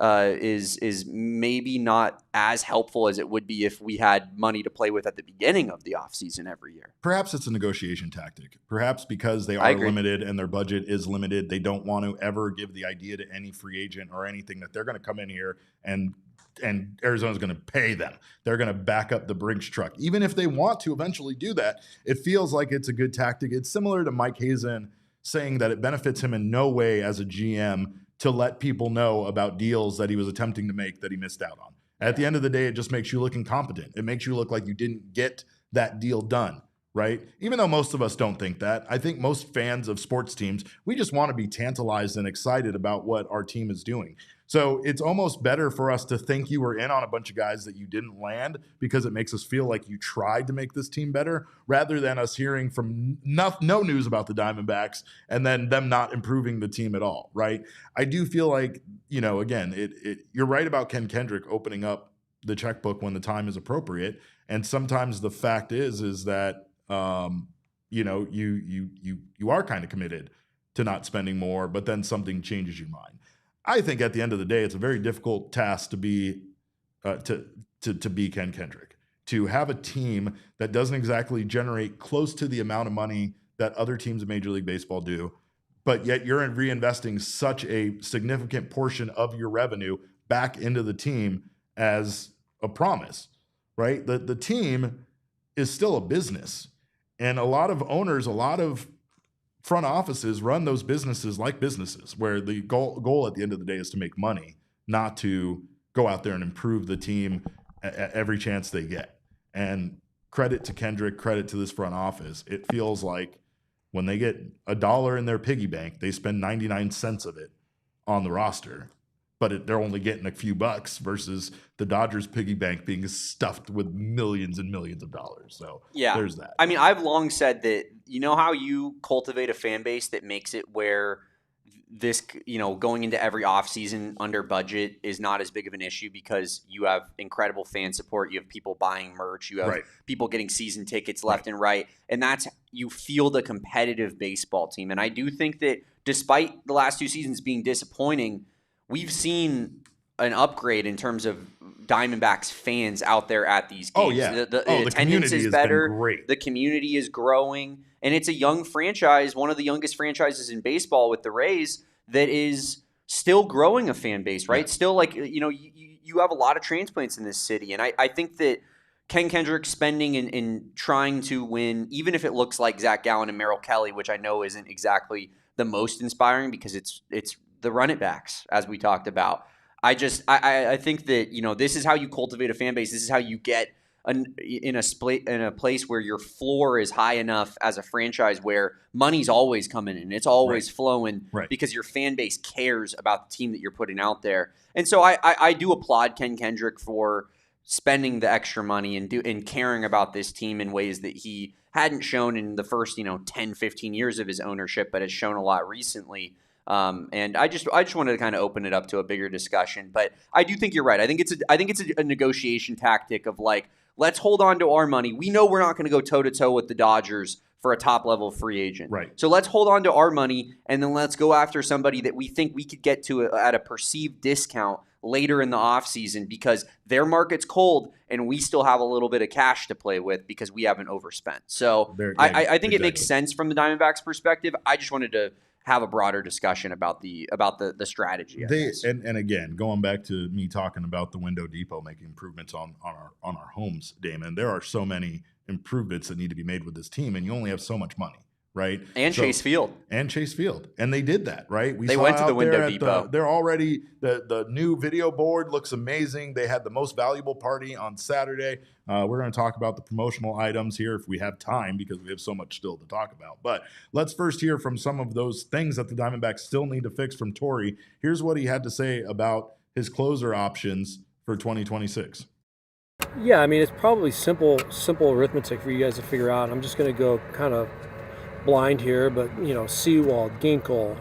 is maybe not as helpful as it would be if we had money to play with at the beginning of the offseason every year. Perhaps it's a negotiation tactic. Perhaps because they are limited and their budget is limited, they don't want to ever give the idea to any free agent or anything that they're going to come in here and and Arizona's going to pay them. They're going to back up the Brinks truck. Even if they want to eventually do that, it feels like it's a good tactic. It's similar to Mike Hazen saying that it benefits him in no way as a GM to let people know about deals that he was attempting to make that he missed out on. At the end of the day, it just makes you look incompetent. It makes you look like you didn't get that deal done, right? Even though most of us don't think that. I think most fans of sports teams, we just want to be tantalized and excited about what our team is doing. So it's almost better for us to think you were in on a bunch of guys that you didn't land because it makes us feel like you tried to make this team better, rather than us hearing from no news about the Diamondbacks and then them not improving the team at all, right? I do feel like, you know, again, you're right about Ken Kendrick opening up the checkbook when the time is appropriate. And sometimes the fact is that, you know, you are kind of committed to not spending more, but then something changes your mind. I think at the end of the day, it's a very difficult task to be to be Ken Kendrick, to have a team that doesn't exactly generate close to the amount of money that other teams in Major League Baseball do, but yet you're reinvesting such a significant portion of your revenue back into the team as a promise, right? The team is still a business, and a lot of owners, a lot of front offices run those businesses like businesses where the goal at the end of the day is to make money, not to go out there and improve the team at every chance they get. And credit to Kendrick, credit to this front office. It feels like when they get $1 in their piggy bank, they spend 99 cents of it on the roster, but they're only getting a few bucks versus the Dodgers piggy bank being stuffed with millions and millions of dollars. So yeah, there's that. I mean, I've long said that, you know how you cultivate a fan base that makes it where this, you know, going into every offseason under budget is not as big of an issue because you have incredible fan support. You have people buying merch. You have people getting season tickets left and right. And that's, you field a competitive baseball team. And I do think that despite the last 2 seasons being disappointing, we've seen an upgrade in terms of Diamondbacks fans out there at these games. Oh, yeah. The attendance is better. The community is growing. And it's a young franchise, one of the youngest franchises in baseball with the Rays, that is still growing a fan base, right? Yeah. Still, like, you know, you have a lot of transplants in this city. And I think that Ken Kendrick spending and trying to win, even if it looks like Zac Gallen and Merrill Kelly, which I know isn't exactly the most inspiring because it's the run it backs, as we talked about. I think that, you know, this is how you cultivate a fan base. This is how you get in a place where your floor is high enough as a franchise where money's always coming in. It's always flowing because your fan base cares about the team that you're putting out there. And so I do applaud Ken Kendrick for spending the extra money and caring about this team in ways that he hadn't shown in the first, 10, 15 years of his ownership, but has shown a lot recently. And I just wanted to kind of open it up to a bigger discussion, but I do think you're right. I think it's a negotiation tactic of like, let's hold on to our money. We know we're not going to go toe to toe with the Dodgers for a top level free agent. Right. So let's hold on to our money and then let's go after somebody that we think we could get to at a perceived discount later in the offseason because their market's cold and we still have a little bit of cash to play with because we haven't overspent. So I think it makes sense from the Diamondbacks perspective. I just wanted to have a broader discussion about the strategy. And again, going back to me talking about the Window Depot making improvements on our homes, Damon, there are so many improvements that need to be made with this team, and you only have so much money, right? And Chase Field. And they did that, right? They went to the Window Depot. They're already, the new video board looks amazing. They had the most valuable party on Saturday. We're going to talk about the promotional items here if we have time because we have so much still to talk about. But let's first hear from some of those things that the Diamondbacks still need to fix from Torey. Here's what he had to say about his closer options for 2026. Yeah, I mean, it's probably simple arithmetic for you guys to figure out. I'm just going to go kind of blind here, but Sewald, Ginkel,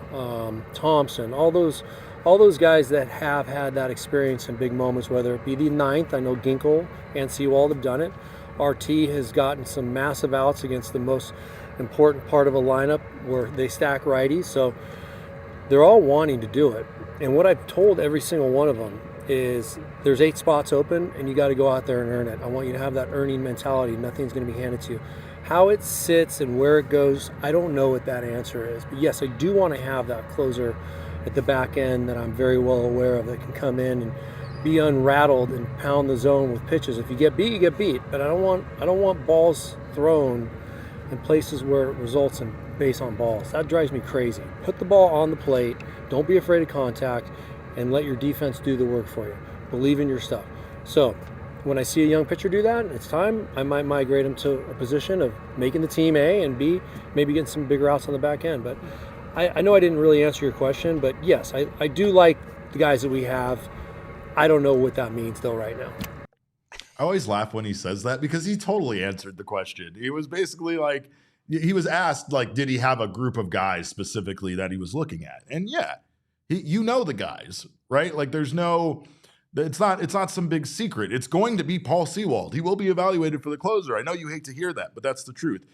Thompson, all those guys that have had that experience in big moments, whether it be the ninth, I know Ginkel and Sewald have done it. RT has gotten some massive outs against the most important part of a lineup where they stack righties, so they're all wanting to do it. And what I've told every single one of them is there's 8 spots open and you got to go out there and earn it. I want you to have that earning mentality. Nothing's going to be handed to you. How it sits and where it goes, I don't know what that answer is. But yes, I do want to have that closer at the back end that I'm very well aware of that can come in and be unrattled and pound the zone with pitches. If you get beat, you get beat. But I don't want balls thrown in places where it results in base on balls. That drives me crazy. Put the ball on the plate. Don't be afraid of contact, and let your defense do the work for you. Believe in your stuff. So when I see a young pitcher do that, it's time. I might migrate him to a position of making the team A, and B, maybe getting some bigger outs on the back end. But I know I didn't really answer your question, but yes, I do like the guys that we have. I don't know what that means though right now. I always laugh when he says that because he totally answered the question. He was basically like, he was asked, like, did he have a group of guys specifically that he was looking at? And yeah, you know the guys, right? Like there's no, it's not some big secret. It's going to be Paul Sewald. He will be evaluated for the closer. I know you hate to hear that, but that's the truth.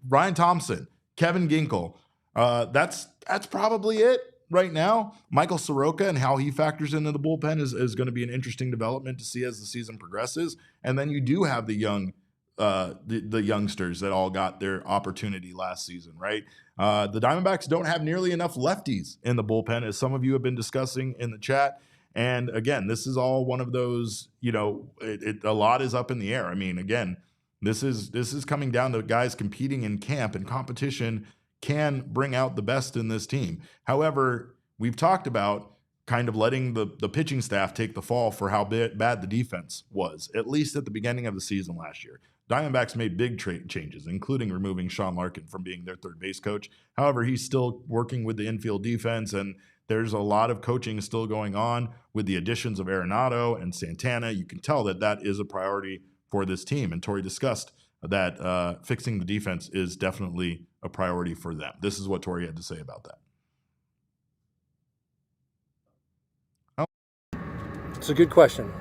Ryan Thompson, Kevin Ginkel, that's probably it right now. Michael Soroka and how he factors into the bullpen is going to be an interesting development to see as the season progresses. And then you do have the young, the youngsters that all got their opportunity last season, right? The Diamondbacks don't have nearly enough lefties in the bullpen, as some of you have been discussing in the chat. And again, this is all one of those, a lot is up in the air. I mean, again, this is coming down to guys competing in camp, and competition can bring out the best in this team. However, we've talked about kind of letting the pitching staff take the fall for how bad the defense was, at least at the beginning of the season last year. Diamondbacks made big changes, including removing Sean Larkin from being their third base coach. However, he's still working with the infield defense, and there's a lot of coaching still going on with the additions of Arenado and Santana. You can tell that is a priority for this team, and Torey discussed that fixing the defense is definitely a priority for them. This is what Torey had to say about that. It's a good question.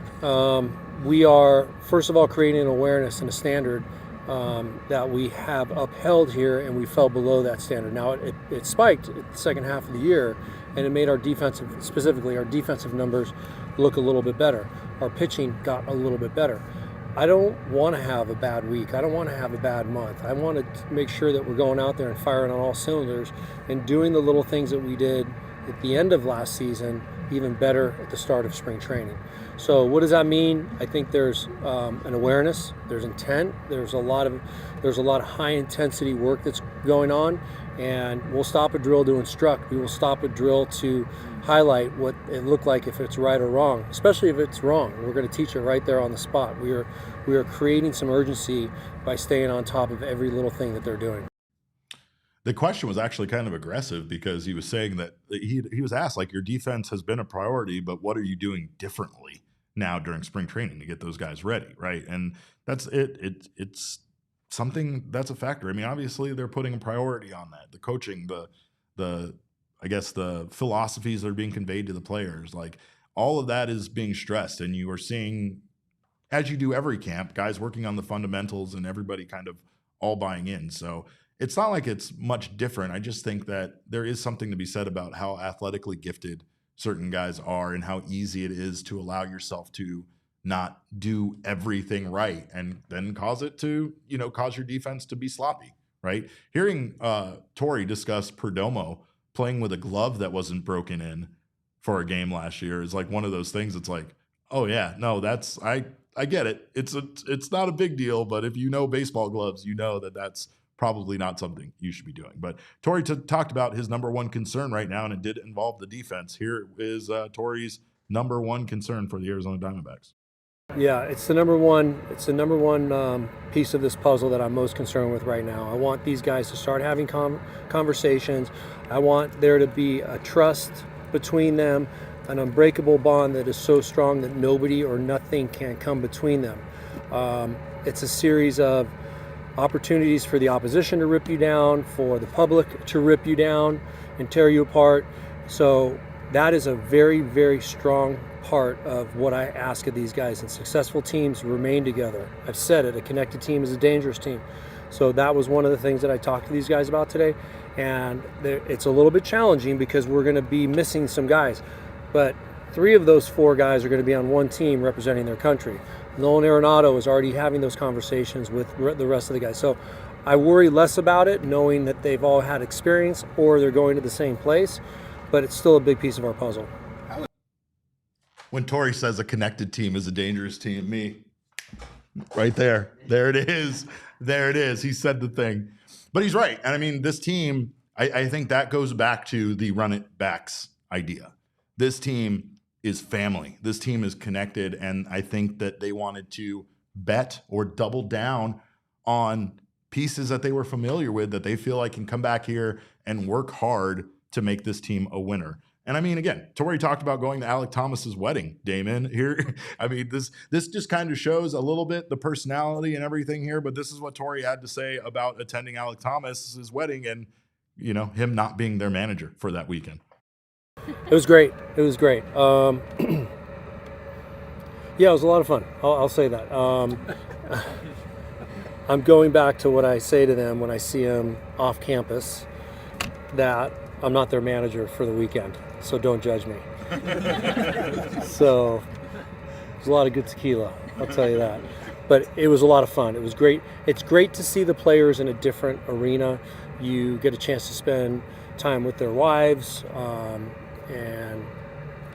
We are, first of all, creating an awareness and a standard that we have upheld here, and we fell below that standard. Now, it spiked at the second half of the year, and it made our defensive numbers look a little bit better. Our pitching got a little bit better. I don't want to have a bad week. I don't want to have a bad month. I want to make sure that we're going out there and firing on all cylinders and doing the little things that we did at the end of last season even better at the start of spring training. So what does that mean? I think there's an awareness, there's intent, there's a lot of high intensity work that's going on, and we'll stop a drill to instruct. We will stop a drill to highlight what it looked like, if it's right or wrong, especially if it's wrong. We're going to teach it right there on the spot. We are creating some urgency by staying on top of every little thing that they're doing. The question was actually kind of aggressive because he was saying that he was asked, like, your defense has been a priority, but what are you doing differently now during spring training to get those guys ready, right? And that's it. It's something that's a factor. I mean, obviously they're putting a priority on that. The coaching, the I guess the philosophies that are being conveyed to the players, like all of that is being stressed, and you are seeing, as you do every camp, guys working on the fundamentals and everybody kind of all buying in. So it's not like it's much different. I just think that there is something to be said about how athletically gifted certain guys are and how easy it is to allow yourself to not do everything right and then cause it to, cause your defense to be sloppy, right? Hearing Torey discuss Perdomo playing with a glove that wasn't broken in for a game last year is like one of those things. It's like, oh yeah, no, that's, I get it. It's not a big deal, but if you know baseball gloves, you know that that's probably not something you should be doing. But Torey talked about his number one concern right now, and it did involve the defense. Here is Torey's number one concern for the Arizona Diamondbacks. Yeah, it's the number one piece of this puzzle that I'm most concerned with right now. I want these guys to start having conversations. I want there to be a trust between them, an unbreakable bond that is so strong that nobody or nothing can come between them. It's a series of opportunities for the opposition to rip you down, for the public to rip you down and tear you apart. So that is a very, very strong part of what I ask of these guys. And successful teams remain together. I've said it, a connected team is a dangerous team. So that was one of the things that I talked to these guys about today. And it's a little bit challenging because we're going to be missing some guys. But 3 of those 4 guys are going to be on one team representing their country. Nolan Arenado is already having those conversations with the rest of the guys. So I worry less about it, knowing that they've all had experience or they're going to the same place, but it's still a big piece of our puzzle. When Torey says a connected team is a dangerous team, me, right there. There it is. There it is. He said the thing. But he's right. And I mean, this team, I think that goes back to the run it backs idea. This team is family. This team is connected. And I think that they wanted to bet or double down on pieces that they were familiar with that they feel like can come back here and work hard to make this team a winner. And I mean, again, Torey talked about going to Alec Thomas's wedding, Damon. Here, I mean, this just kind of shows a little bit the personality and everything here, but this is what Torey had to say about attending Alec Thomas's wedding and, you know, him not being their manager for that weekend. It was great. It was great. Yeah, it was a lot of fun. I'll say that. I'm going back to what I say to them when I see them off campus, that I'm not their manager for the weekend, so don't judge me. So there's a lot of good tequila, I'll tell you that. But it was a lot of fun. It was great. It's great to see the players in a different arena. You get a chance to spend time with their wives and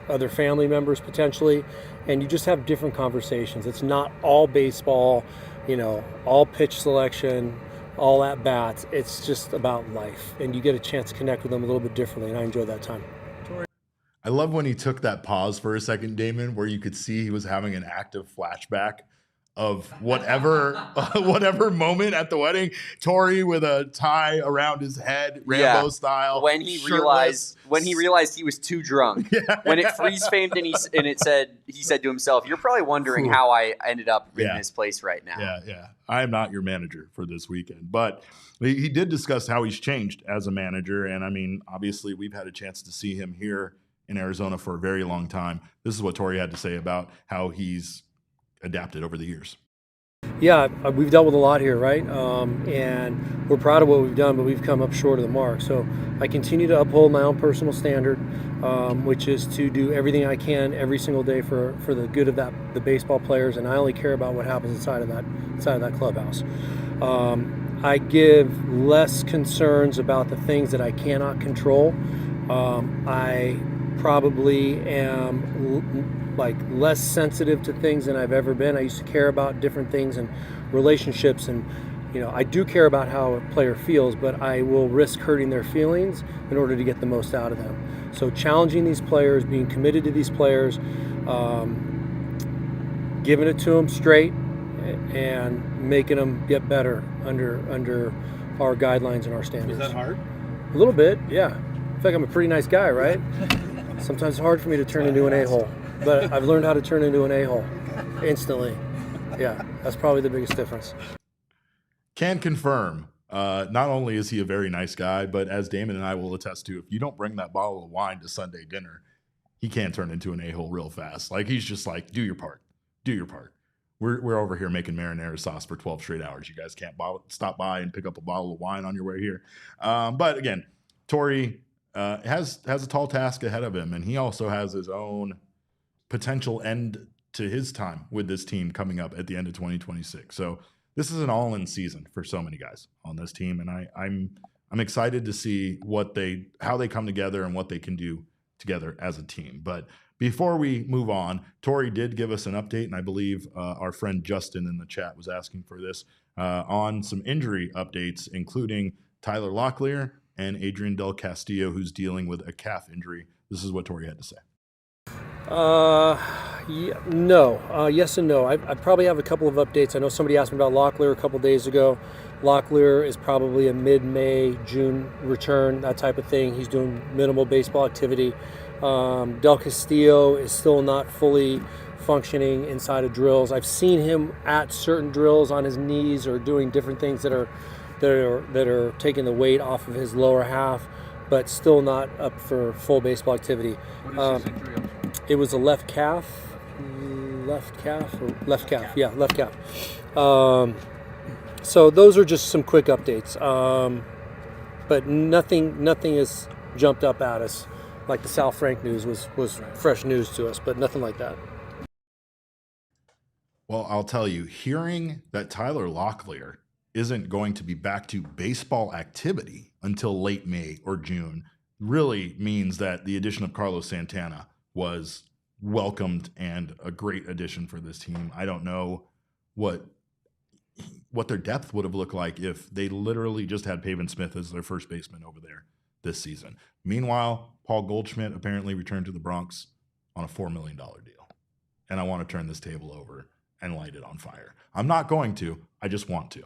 other family members potentially, and you just have different conversations. It's not all baseball, you know, all pitch selection, all at bats. It's just about life, and you get a chance to connect with them a little bit differently, and I enjoyed that time. I love when he took that pause for a second, Damon, where you could see he was having an active flashback of whatever moment at the wedding. Torey with a tie around his head, Rambo style. When he shirtless. realized he was too drunk. When it freeze framed and he said to himself, "You're probably wondering how I ended up in this place right now." Yeah. I am not your manager for this weekend. But he did discuss how he's changed as a manager. And I mean, obviously we've had a chance to see him here in Arizona for a very long time. This is what Torey had to say about how he's adapted over the years. Yeah, we've dealt with a lot here, right? And we're proud of what we've done, but we've come up short of the mark. So I continue to uphold my own personal standard, which is to do everything I can every single day for the good of the baseball players, and I only care about what happens inside of that clubhouse. I give less concerns about the things that I cannot control. I probably am less sensitive to things than I've ever been. I used to care about different things and relationships, and I do care about how a player feels, but I will risk hurting their feelings in order to get the most out of them. So challenging these players, being committed to these players, giving it to them straight, and making them get better under our guidelines and our standards. Is that hard? A little bit, yeah. I feel like I'm a pretty nice guy, right? Sometimes it's hard for me to turn into an a-hole, but I've learned how to turn into an a-hole instantly. Yeah, that's probably the biggest difference. Can confirm, not only is he a very nice guy, but as Damon and I will attest to, if you don't bring that bottle of wine to Sunday dinner, he can turn into an a-hole real fast. Like, he's just like, do your part. Do your part. We're over here making marinara sauce for 12 straight hours. You guys can't stop by and pick up a bottle of wine on your way here. But again, Torey has a tall task ahead of him, and he also has his own potential end to his time with this team coming up at the end of 2026. So this is an all-in season for so many guys on this team, and I'm excited to see how they come together and what they can do together as a team. But before we move on, Torey did give us an update, and I believe our friend Justin in the chat was asking for this, on some injury updates, including Tyler Locklear and Adrian Del Castillo, who's dealing with a calf injury. This is what Torey had to say. Yes and no. I probably have a couple of updates. I know somebody asked me about Locklear a couple days ago. Locklear is probably a mid-May, June return, that type of thing. He's doing minimal baseball activity. Del Castillo is still not fully functioning inside of drills. I've seen him at certain drills on his knees or doing different things that are taking the weight off of his lower half, but still not up for full baseball activity. What is his injury? It was a left calf. So those are just some quick updates. But nothing has jumped up at us. Like the Sal Frank news was fresh news to us, but nothing like that. Well, I'll tell you, hearing that Tyler Locklear isn't going to be back to baseball activity until late May or June really means that the addition of Carlos Santana was welcomed and a great addition for this team. I don't know what their depth would have looked like if they literally just had Pavin Smith as their first baseman over there this season. Meanwhile, Paul Goldschmidt apparently returned to the Bronx on a $4 million deal. And I want to turn this table over and light it on fire. I'm not going to. I just want to.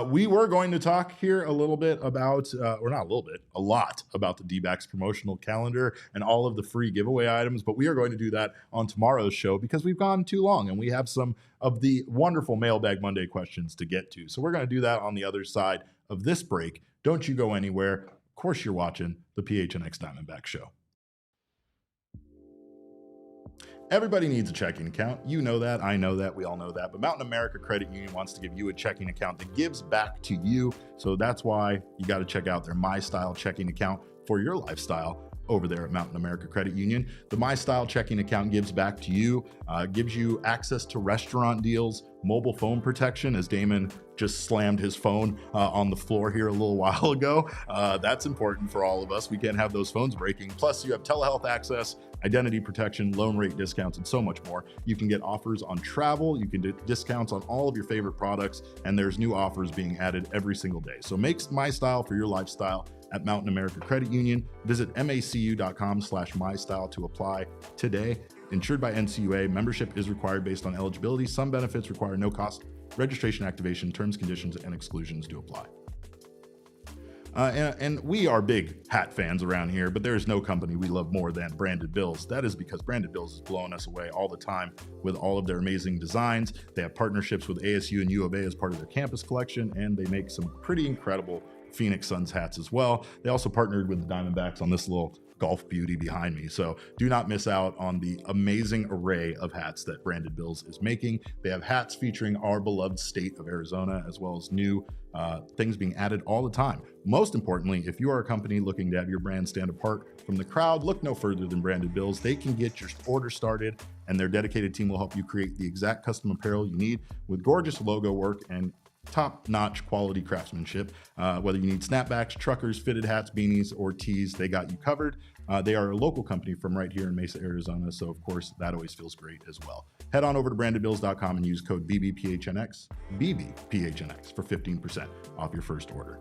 We were going to talk here a little bit about, or not a little bit, a lot about the Dbacks promotional calendar and all of the free giveaway items, but we are going to do that on tomorrow's show because we've gone too long and we have some of the wonderful Mailbag Monday questions to get to. So we're going to do that on the other side of this break. Don't you go anywhere. Of course, you're watching the PHNX Diamondback Show. Everybody needs a checking account. You know that. I know that. We all know that. But Mountain America Credit Union wants to give you a checking account that gives back to you. So that's why you got to check out their My Style checking account for your lifestyle over there at Mountain America Credit Union. The My Style checking account gives back to you, gives you access to restaurant deals, mobile phone protection, as Damon just slammed his phone on the floor here a little while ago. That's important for all of us. We can't have those phones breaking. Plus, you have telehealth access, identity protection, loan rate discounts, and so much more. You can get offers on travel. You can get discounts on all of your favorite products, and there's new offers being added every single day. So make My Style for your lifestyle at Mountain America Credit Union. Visit macu.com/mystyle to apply today. Insured by NCUA, membership is required based on eligibility. Some benefits require no cost registration activation. Terms, conditions, and exclusions do apply. And we are big hat fans around here, but there is no company we love more than Branded Bills. That is because Branded Bills is blowing us away all the time with all of their amazing designs. They have partnerships with ASU and U of A as part of their campus collection, and they make some pretty incredible Phoenix Suns hats as well. They also partnered with the Diamondbacks on this little golf beauty behind me. So do not miss out on the amazing array of hats that Branded Bills is making. They have hats featuring our beloved state of Arizona, as well as new things being added all the time. Most importantly, if you are a company looking to have your brand stand apart from the crowd, look no further than Branded Bills. They can get your order started, and their dedicated team will help you create the exact custom apparel you need with gorgeous logo work and top-notch quality craftsmanship. Whether you need snapbacks, truckers, fitted hats, beanies, or tees, they got you covered. They are a local company from right here in Mesa, Arizona, so of course that always feels great as well. Head on over to brandedbills.com and use code BBPHNX for 15% off your first order.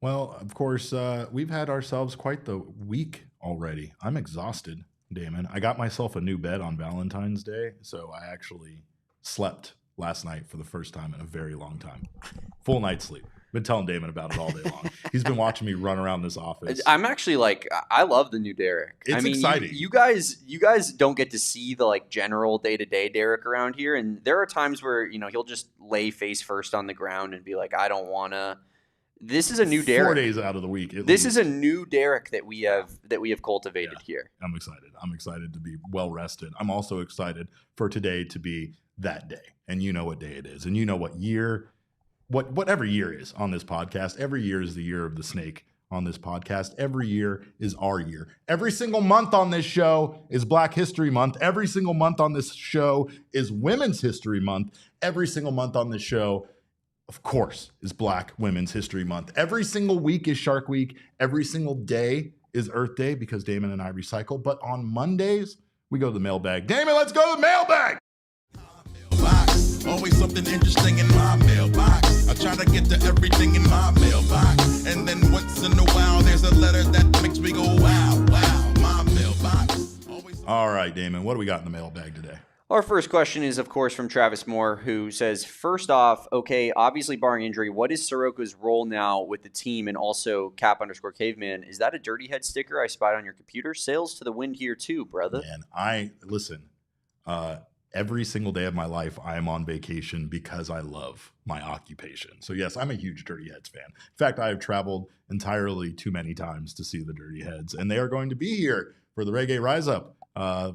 Well, of course, we've had ourselves quite the week already. I'm exhausted, Damon. I got myself a new bed on Valentine's Day, so I actually slept last night for the first time in a very long time. Full night's sleep. Been telling Damon about it all day long. He's been watching me run around this office. I'm actually I love the new Derrick. It's exciting. You guys don't get to see the general day-to-day Derrick around here, and there are times where he'll just lay face first on the ground and be like, I don't wanna. This is a new Derrick. 4 days out of the week. This is a new Derrick that we have cultivated here. I'm excited. I'm excited to be well rested. I'm also excited for today to be that day. And you know what day it is. And you know what year, whatever year is on this podcast. Every year is the year of the snake on this podcast. Every year is our year. Every single month on this show is Black History Month. Every single month on this show is Women's History Month. Every single month on this show, of course, is Black Women's History Month. Every single week is Shark Week. Every single day is Earth Day because Damon and I recycle. But on Mondays, we go to the mailbag. Damon, let's go to the mailbag. Always something interesting in my mailbox. I try to get to everything in my mailbox. And then once in a while, there's a letter that makes me go, wow, wow, my mailbox. All right, Damon, what do we got in the mailbag today? Our first question is, of course, from Travis Moore, who says, first off, okay, obviously barring injury, what is Soroka's role now with the team? And also Cap_Caveman, is that a Dirty Head sticker I spied on your computer? Sails to the wind here too, brother. Man, every single day of my life, I am on vacation because I love my occupation. So yes, I'm a huge Dirty Heads fan. In fact, I have traveled entirely too many times to see the Dirty Heads, and they are going to be here for the Reggae Rise Up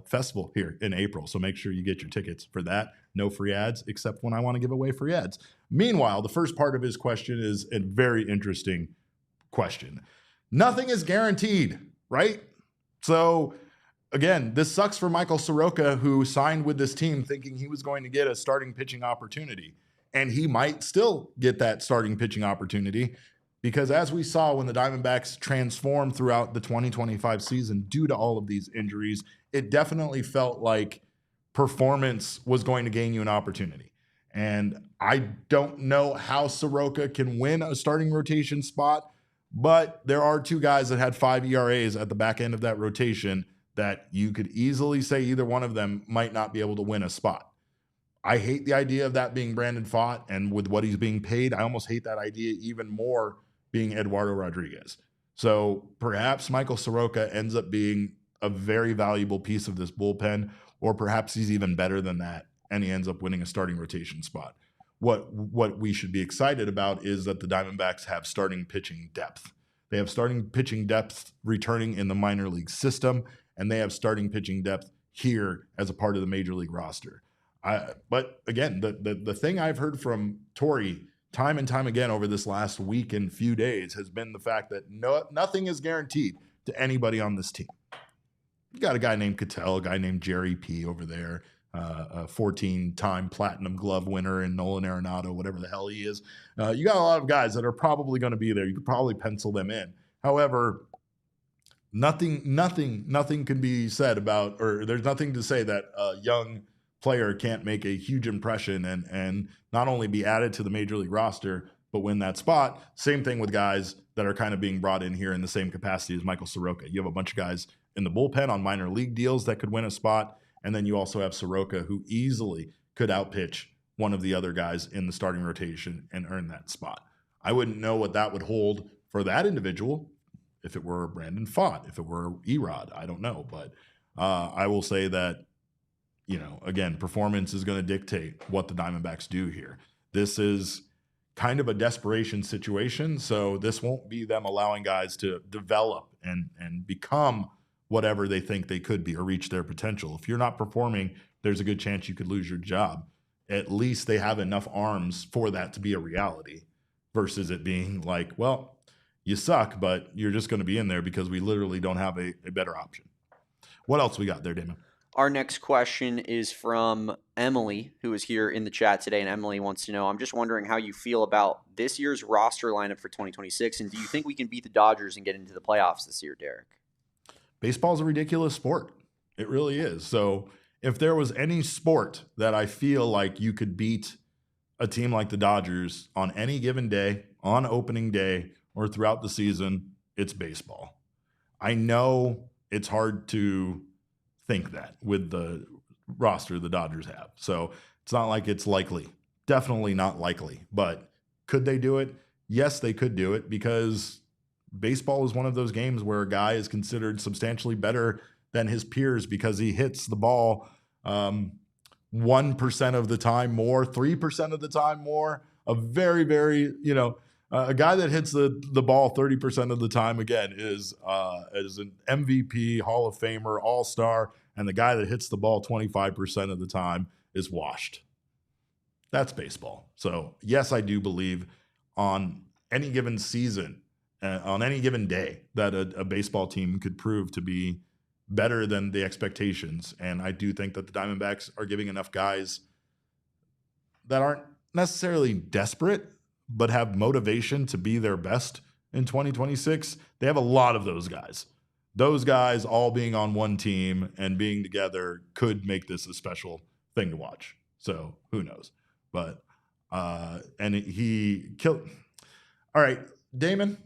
festival here in April. So make sure you get your tickets for that. No free ads, except when I want to give away free ads. Meanwhile, the first part of his question is a very interesting question. Nothing is guaranteed, right? So again, this sucks for Michael Soroka, who signed with this team thinking he was going to get a starting pitching opportunity. And he might still get that starting pitching opportunity. Because as we saw when the Diamondbacks transformed throughout the 2025 season due to all of these injuries, it definitely felt like performance was going to gain you an opportunity. And I don't know how Soroka can win a starting rotation spot, but there are two guys that had 5 ERAs at the back end of that rotation that you could easily say either one of them might not be able to win a spot. I hate the idea of that being Brandon Pfaadt, and with what he's being paid, I almost hate that idea even more being Eduardo Rodriguez. So perhaps Michael Soroka ends up being a very valuable piece of this bullpen, or perhaps he's even better than that, and he ends up winning a starting rotation spot. What we should be excited about is that the Diamondbacks have starting pitching depth. They have starting pitching depth returning in the minor league system, and they have starting pitching depth here as a part of the major league roster. But again, the thing I've heard from Torey time and time again over this last week and few days has been the fact that nothing is guaranteed to anybody on this team. You got a guy named Cattell, a guy named Jerry P over there, a 14-time platinum glove winner in Nolan Arenado, whatever the hell he is. You got a lot of guys that are probably going to be there. You could probably pencil them in. However, nothing can be said about, or there's nothing to say that a young player can't make a huge impression and not only be added to the major league roster, but win that spot. Same thing with guys that are kind of being brought in here in the same capacity as Michael Soroka. You have a bunch of guys in the bullpen on minor league deals that could win a spot. And then you also have Soroka, who easily could outpitch one of the other guys in the starting rotation and earn that spot. I wouldn't know what that would hold for that individual if it were Brandon Pfaadt, if it were Erod. I don't know. But I will say that, again, performance is going to dictate what the Diamondbacks do here. This is kind of a desperation situation, so this won't be them allowing guys to develop and become whatever they think they could be or reach their potential. If you're not performing, there's a good chance you could lose your job. At least they have enough arms for that to be a reality versus it being like, well, you suck, but you're just going to be in there because we literally don't have a better option. What else we got there, Damon? Our next question is from Emily, who is here in the chat today. And Emily wants to know, I'm just wondering how you feel about this year's roster lineup for 2026. And do you think we can beat the Dodgers and get into the playoffs this year, Derek? Baseball's a ridiculous sport. It really is. So if there was any sport that I feel like you could beat a team like the Dodgers on any given day, on opening day, or throughout the season, it's baseball. I know it's hard to think that with the roster the Dodgers have. So it's not like it's likely. Definitely not likely. But could they do it? Yes, they could do it, because baseball is one of those games where a guy is considered substantially better than his peers because he hits the ball 1% of the time more, 3% of the time more. A very, very, a guy that hits the ball 30% of the time, again, is an MVP, Hall of Famer, All-Star, and the guy that hits the ball 25% of the time is washed. That's baseball. So, yes, I do believe on any given season, on any given day, that a baseball team could prove to be better than the expectations. And I do think that the Diamondbacks are giving enough guys that aren't necessarily desperate, but have motivation to be their best in 2026. They have a lot of those guys. Those guys all being on one team and being together could make this a special thing to watch. So who knows? But, and he killed. All right, Damon,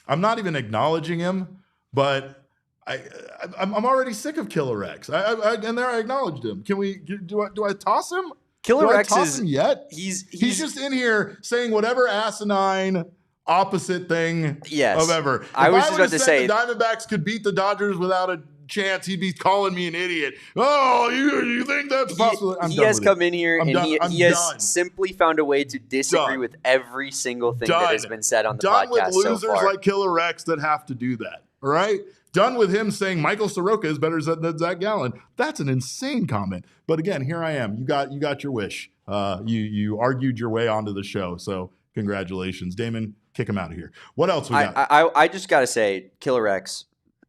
I'm not even acknowledging him, but I'm already sick of Killer X. And there I acknowledged him. Do I toss him? Killer X is yet. He's just in here saying whatever asinine opposite thing of ever. I was just about to say the Diamondbacks could beat the Dodgers without a chance, he'd be calling me an idiot. Oh, you think that's possible? He has come in here and he has simply found a way to disagree with every single thing that has been said on the podcast so far. Done with losers like Killer Rex that have to do that. All right? Done with him saying Michael Soroka is better than Zac Gallen. That's an insane comment. But again, here I am. You got your wish. You argued your way onto the show. So congratulations, Damon. Kick him out of here. What else we got? I just got to say, Killer X,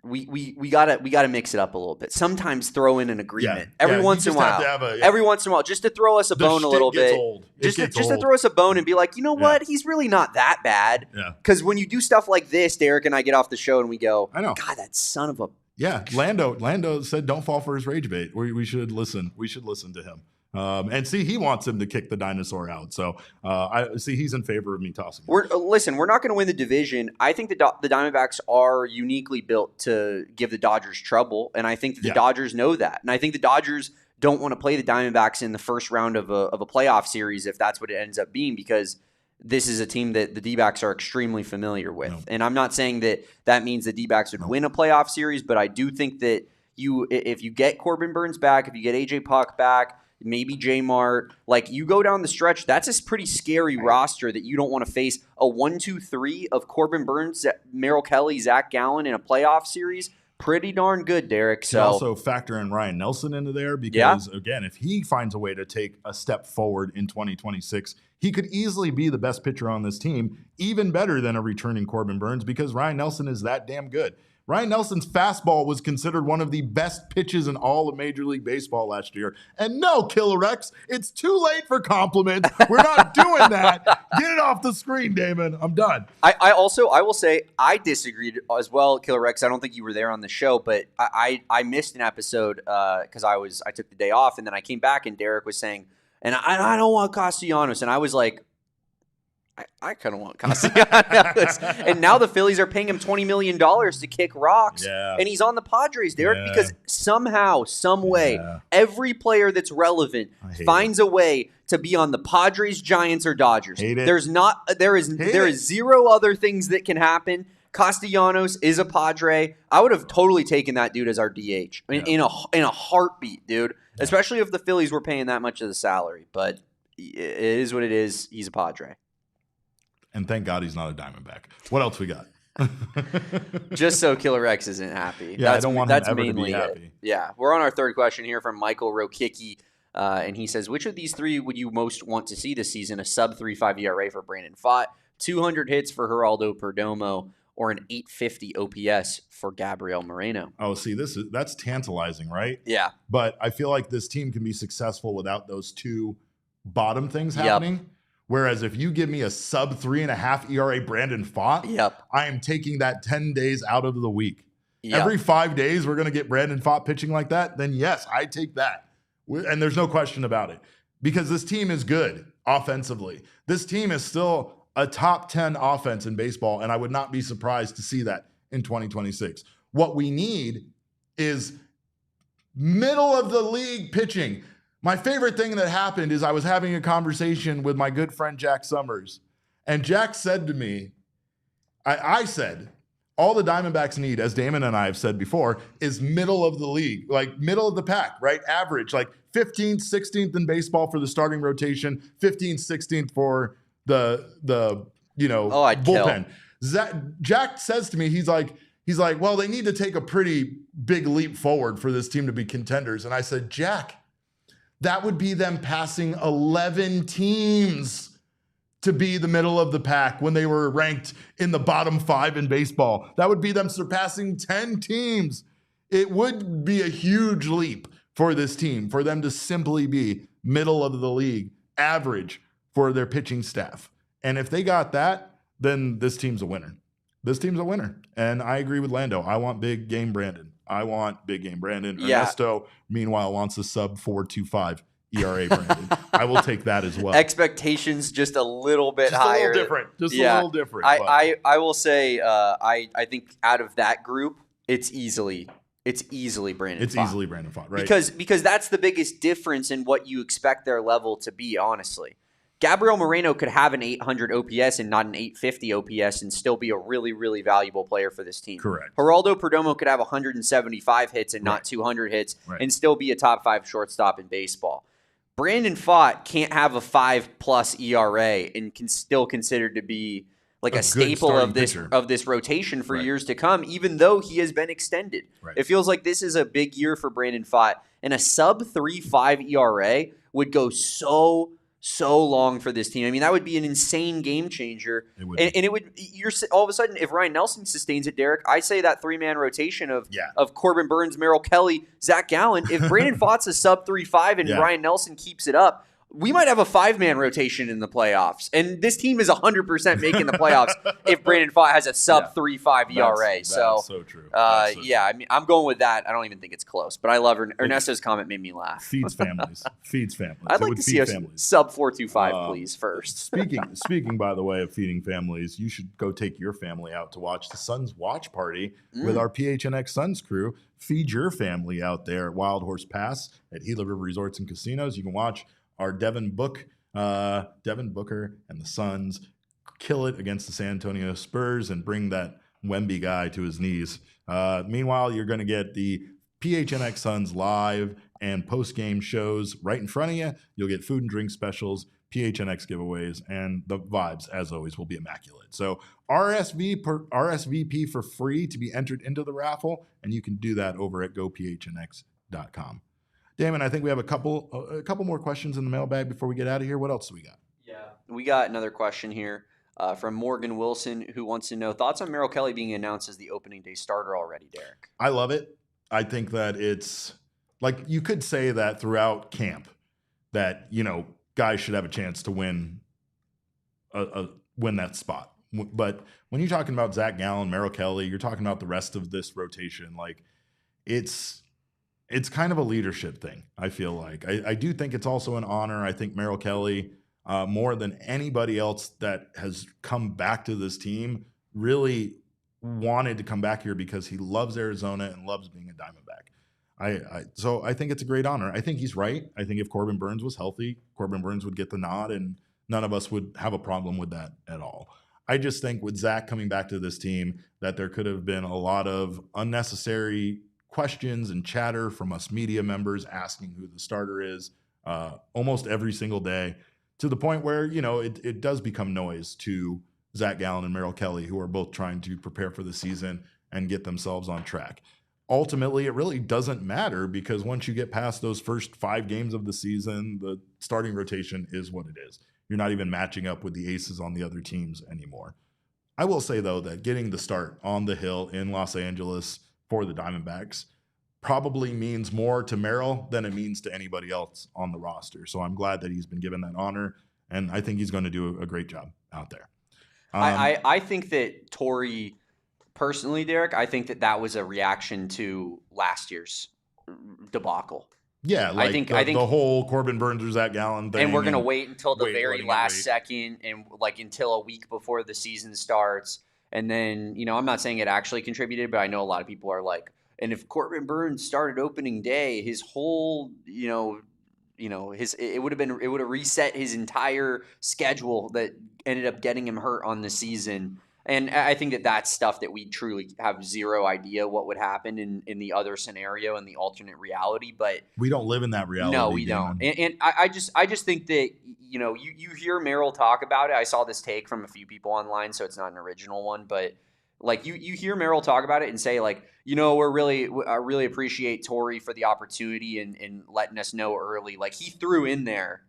we gotta mix it up a little bit. Sometimes throw in an agreement Yeah, once in a while. Every once in a while, just to throw us a bone a little bit. Just to throw us a bone and be like, you know what? He's really not that bad. Yeah. Because when you do stuff like this, Derek and I get off the show and we go, I know. God, that son of a. Yeah, Lando said, "Don't fall for his rage bait." We should listen. We should listen to him. And see, he wants him to kick the dinosaur out. So I see he's in favor of me tossing him. We're not going to win the division. I think the Diamondbacks are uniquely built to give the Dodgers trouble, and I think that the Dodgers know that. And I think the Dodgers don't want to play the Diamondbacks in the first round of a playoff series if that's what it ends up being, because this is a team that the Dbacks are extremely familiar with. No. And I'm not saying that means the Dbacks would win a playoff series, but I do think that if you get Corbin Burns back, if you get AJ Puck back, maybe J Mart, like you go down the stretch, that's a pretty scary roster that you don't want to face a 1-2-3 of Corbin Burns, Merrill Kelly, Zac Gallen in a playoff series. Pretty darn good, Derek. So also factor in Ryan Nelson into there because, again, if he finds a way to take a step forward in 2026, he could easily be the best pitcher on this team, even better than a returning Corbin Burns, because Ryan Nelson is that damn good. Ryan Nelson's fastball was considered one of the best pitches in all of Major League Baseball last year. And no, Killer X, it's too late for compliments. We're not doing that. Get it off the screen, Damon. I'm done. I will say I disagreed as well, Killer X. I don't think you were there on the show, but I missed an episode because I took the day off, and then I came back and Derek was saying, and I don't want Castellanos. And I was like, I kind of want Castellanos. And now the Phillies are paying him $20 million to kick rocks. Yeah. And he's on the Padres, Derek, because somehow, some way, every player that's relevant finds a way to be on the Padres, Giants, or Dodgers. There is zero other things that can happen. Castellanos is a Padre. I would have totally taken that dude as our DH in a heartbeat, dude. Yeah. Especially if the Phillies were paying that much of the salary. But it is what it is. He's a Padre. And thank God he's not a Diamondback. What else we got? Just so Killer X isn't happy. Yeah, I don't want him ever to be happy. It. Yeah, we're on our third question here from Michael Rokicki. And he says, which of these three would you most want to see this season? A sub-3.5 ERA for Brandon Pfaadt, 200 hits for Geraldo Perdomo, or an 850 OPS for Gabriel Moreno? Oh, see, that's tantalizing, right? Yeah. But I feel like this team can be successful without those two bottom things happening. Yep. Whereas if you give me a sub 3.5 ERA Brandon Pfaadt, I am taking that 10 days out of the week. Yep. Every 5 days we're going to get Brandon Pfaadt pitching like that, then yes, I take that. And there's no question about it. Because this team is good offensively. This team is still a top 10 offense in baseball, and I would not be surprised to see that in 2026. What we need is middle of the league pitching. My favorite thing that happened is I was having a conversation with my good friend Jack Summers, and Jack said to me, I said, all the Diamondbacks need, as Damon and I have said before, is middle of the league, like middle of the pack, right? Average, like 15th, 16th in baseball for the starting rotation, 15th, 16th for the bullpen. Jack says to me, he's like, well, they need to take a pretty big leap forward for this team to be contenders. And I said, Jack, that would be them passing 11 teams to be the middle of the pack when they were ranked in the bottom 5 in baseball. That would be them surpassing 10 teams. It would be a huge leap for this team, for them to simply be middle of the league, average for their pitching staff. And if they got that, then this team's a winner. This team's a winner. And I agree with Lando. I want big game Brandon. Ernesto, meanwhile, wants a sub 4.25 ERA Brandon. I will take that as well. Expectations just a little bit higher. A little different. I will say I think out of that group, it's easily Brandon Pfaadt. It's easily Brandon Pfaadt, right? Because that's the biggest difference in what you expect their level to be, honestly. Gabriel Moreno could have an 800 OPS and not an 850 OPS and still be a really, really valuable player for this team. Correct. Geraldo Perdomo could have 175 hits and not 200 hits and still be a top 5 shortstop in baseball. Brandon Pfaadt can't have a 5+ ERA and can still considered to be like a staple of this rotation for years to come, even though he has been extended. Right. It feels like this is a big year for Brandon Pfaadt, and a sub 3.5 ERA would go so so long for this team. I mean, that would be an insane game changer. It would and it would, you're all of a sudden, if Ryan Nelson sustains it, Derek, I say that 3-man rotation of Corbin Burnes, Merrill Kelly, Zac Gallen. If Brandon Pfaadt's a sub 3.5 and Ryan Nelson keeps it up, we might have a 5-man rotation in the playoffs. And this team is 100% making the playoffs if Brandon Pfaadt has a sub 3.5 ERA. That's so true. I mean, I'm going with that. I don't even think it's close. But I love Ernesto's comment made me laugh. Feeds families. I'd like to see a sub 4.25, please, first. Speaking, by the way, of feeding families, you should go take your family out to watch the Suns watch party with our PHNX Suns crew. Feed your family out there at Wild Horse Pass at Gila River Resorts and Casinos. You can watch our Devin Booker and the Suns kill it against the San Antonio Spurs and bring that Wemby guy to his knees. Meanwhile, you're going to get the PHNX Suns live and post-game shows right in front of you. You'll get food and drink specials, PHNX giveaways, and the vibes, as always, will be immaculate. So RSVP for free to be entered into the raffle, and you can do that over at gophnx.com. Damon, I think we have a couple more questions in the mailbag before we get out of here. What else do we got? Yeah, we got another question here from Morgan Wilson, who wants to know thoughts on Merrill Kelly being announced as the opening day starter already, Derek. I love it. I think that it's like you could say that throughout camp that, you know, guys should have a chance to win that spot. But when you're talking about Zac Gallen, Merrill Kelly, you're talking about the rest of this rotation, like it's kind of a leadership thing, I feel like. I do think it's also an honor. I think Merrill Kelly, more than anybody else that has come back to this team, really wanted to come back here because he loves Arizona and loves being a Diamondback. So I think it's a great honor. I think he's right. I think if Corbin Burnes was healthy, Corbin Burnes would get the nod, and none of us would have a problem with that at all. I just think with Zac coming back to this team that there could have been a lot of unnecessary questions and chatter from us media members asking who the starter is almost every single day, to the point where, you know, it does become noise to Zac Gallen and Merrill Kelly, who are both trying to prepare for the season and get themselves on track. Ultimately, it really doesn't matter because once you get past those first 5 games of the season, the starting rotation is what it is. You're not even matching up with the aces on the other teams anymore. I will say, though, that getting the start on the hill in Los Angeles for the Diamondbacks probably means more to Merrill than it means to anybody else on the roster. So I'm glad that he's been given that honor, and I think he's going to do a great job out there. I think that Torey, personally, Derek, I think that was a reaction to last year's debacle. Yeah, like I think the whole Corbin Burnes or Zac Gallen thing. And we're going to wait until the very last second and like until a week before the season starts. And then, you know, I'm not saying it actually contributed, but I know a lot of people are like, and if Corbin Burnes started opening day, his whole, it would have reset his entire schedule that ended up getting him hurt on the season. And I think that's stuff that we truly have zero idea what would happen in the other scenario, in the alternate reality. But we don't live in that reality. No, we don't. And I just think that, you know, you hear Merrill talk about it. I saw this take from a few people online, so it's not an original one. But like you hear Merrill talk about it and say, like, you know, I really appreciate Torey for the opportunity and letting us know early. Like, he threw in there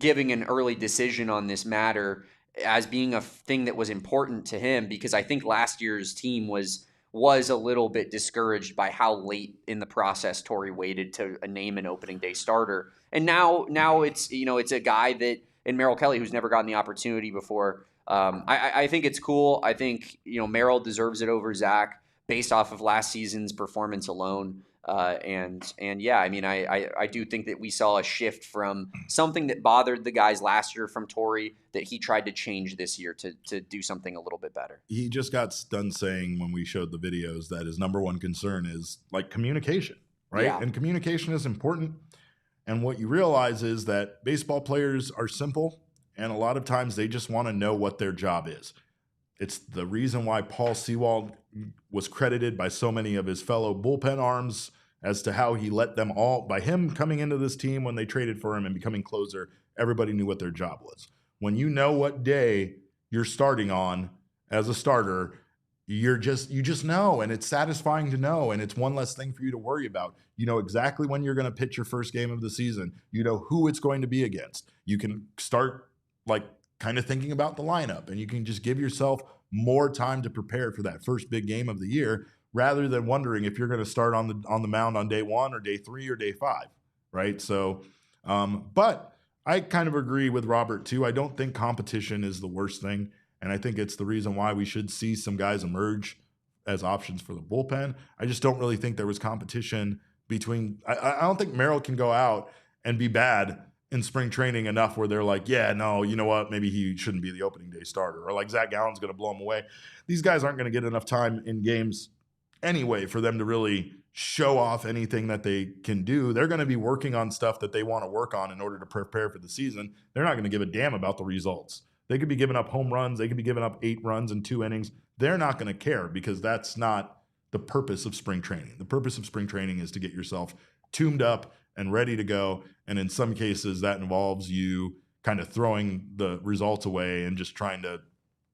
giving an early decision on this matter as being a thing that was important to him, because I think last year's team was a little bit discouraged by how late in the process Torey waited to name an opening day starter. And now it's, you know, it's a guy that, in Merrill Kelly, who's never gotten the opportunity before. I think it's cool. I think, you know, Merrill deserves it over Zac based off of last season's performance alone. And yeah, I mean, I do think that we saw a shift from something that bothered the guys last year from Torey that he tried to change this year to do something a little bit better. He just got done saying when we showed the videos that his number one concern is like communication, right? Yeah. And communication is important. And what you realize is that baseball players are simple, and a lot of times they just want to know what their job is. It's the reason why Paul Sewald was credited by so many of his fellow bullpen arms as to how he let them all, by him coming into this team when they traded for him and becoming closer, everybody knew what their job was. When you know what day you're starting on as a starter, you just know, and it's satisfying to know, and it's one less thing for you to worry about. You know exactly when you're going to pitch your first game of the season. You know who it's going to be against. You can start like kind of thinking about the lineup, and you can just give yourself more time to prepare for that first big game of the year, rather than wondering if you're going to start on the mound on day 1 or day 3 or day 5, right? So, but I kind of agree with Robert too. I don't think competition is the worst thing. And I think it's the reason why we should see some guys emerge as options for the bullpen. I just don't really think there was competition between. I don't think Merrill can go out and be bad in spring training enough where they're like, yeah, no, you know what? Maybe he shouldn't be the opening day starter. Or like Zac Gallen's going to blow him away. These guys aren't going to get enough time in games anyway for them to really show off anything that they can do. They're going to be working on stuff that they want to work on in order to prepare for the season. They're not going to give a damn about the results. They could be giving up home runs. They could be giving up 8 runs in 2 innings. They're not going to care because that's not the purpose of spring training. The purpose of spring training is to get yourself tuned up and ready to go. And in some cases, that involves you kind of throwing the results away and just trying to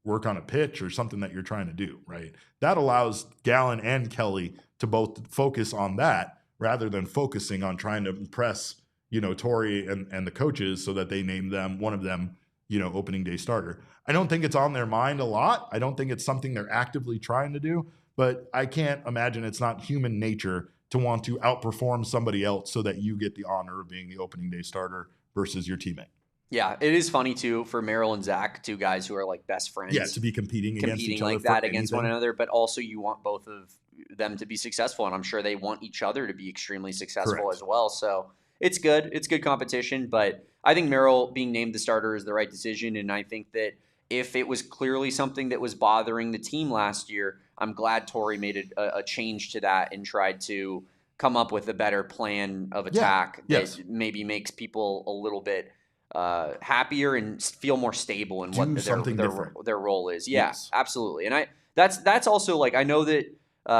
work on a pitch or something that you're trying to do, right? That allows Gallen and Kelly to both focus on that rather than focusing on trying to impress, Torey and the coaches so that they name one of them, opening day starter. I don't think it's on their mind a lot. I don't think it's something they're actively trying to do, but I can't imagine it's not human nature to want to outperform somebody else so that you get the honor of being the opening day starter versus your teammate. Yeah, it is funny too for Merrill and Zac, 2 guys who are like best friends. Yeah, to be competing against each other like that against one another, but also you want both of them to be successful, and I'm sure they want each other to be extremely successful Correct. as well. So it's good. It's good competition, but I think Merrill being named the starter is the right decision, and I think that if it was clearly something that was bothering the team last year, I'm glad Torey made a change to that and tried to come up with a better plan of attack that maybe makes people a little bit happier and feel more stable in what their role is. Yeah, yes. Absolutely. And that's also like, I know that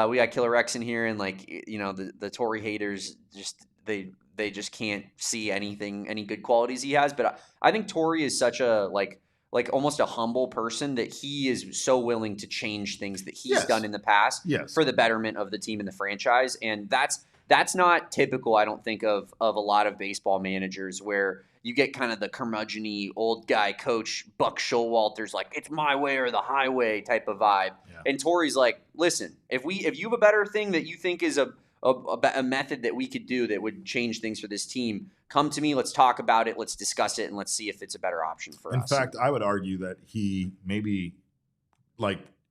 we got Killer X in here, and like, the Torey haters they just can't see any good qualities he has. But I think Torey is such a like almost a humble person that he is so willing to change things that he's done in the past for the betterment of the team and the franchise. And that's not typical, I don't think, of a lot of baseball managers, where you get kind of the curmudgeon-y old guy coach Buck Showalter's like, it's my way or the highway type of vibe. Yeah. And Torey's like, listen, if you have a better thing that you think is a method that we could do that would change things for this team, come to me, let's talk about it, let's discuss it, and let's see if it's a better option for us. In fact, I would argue that he maybe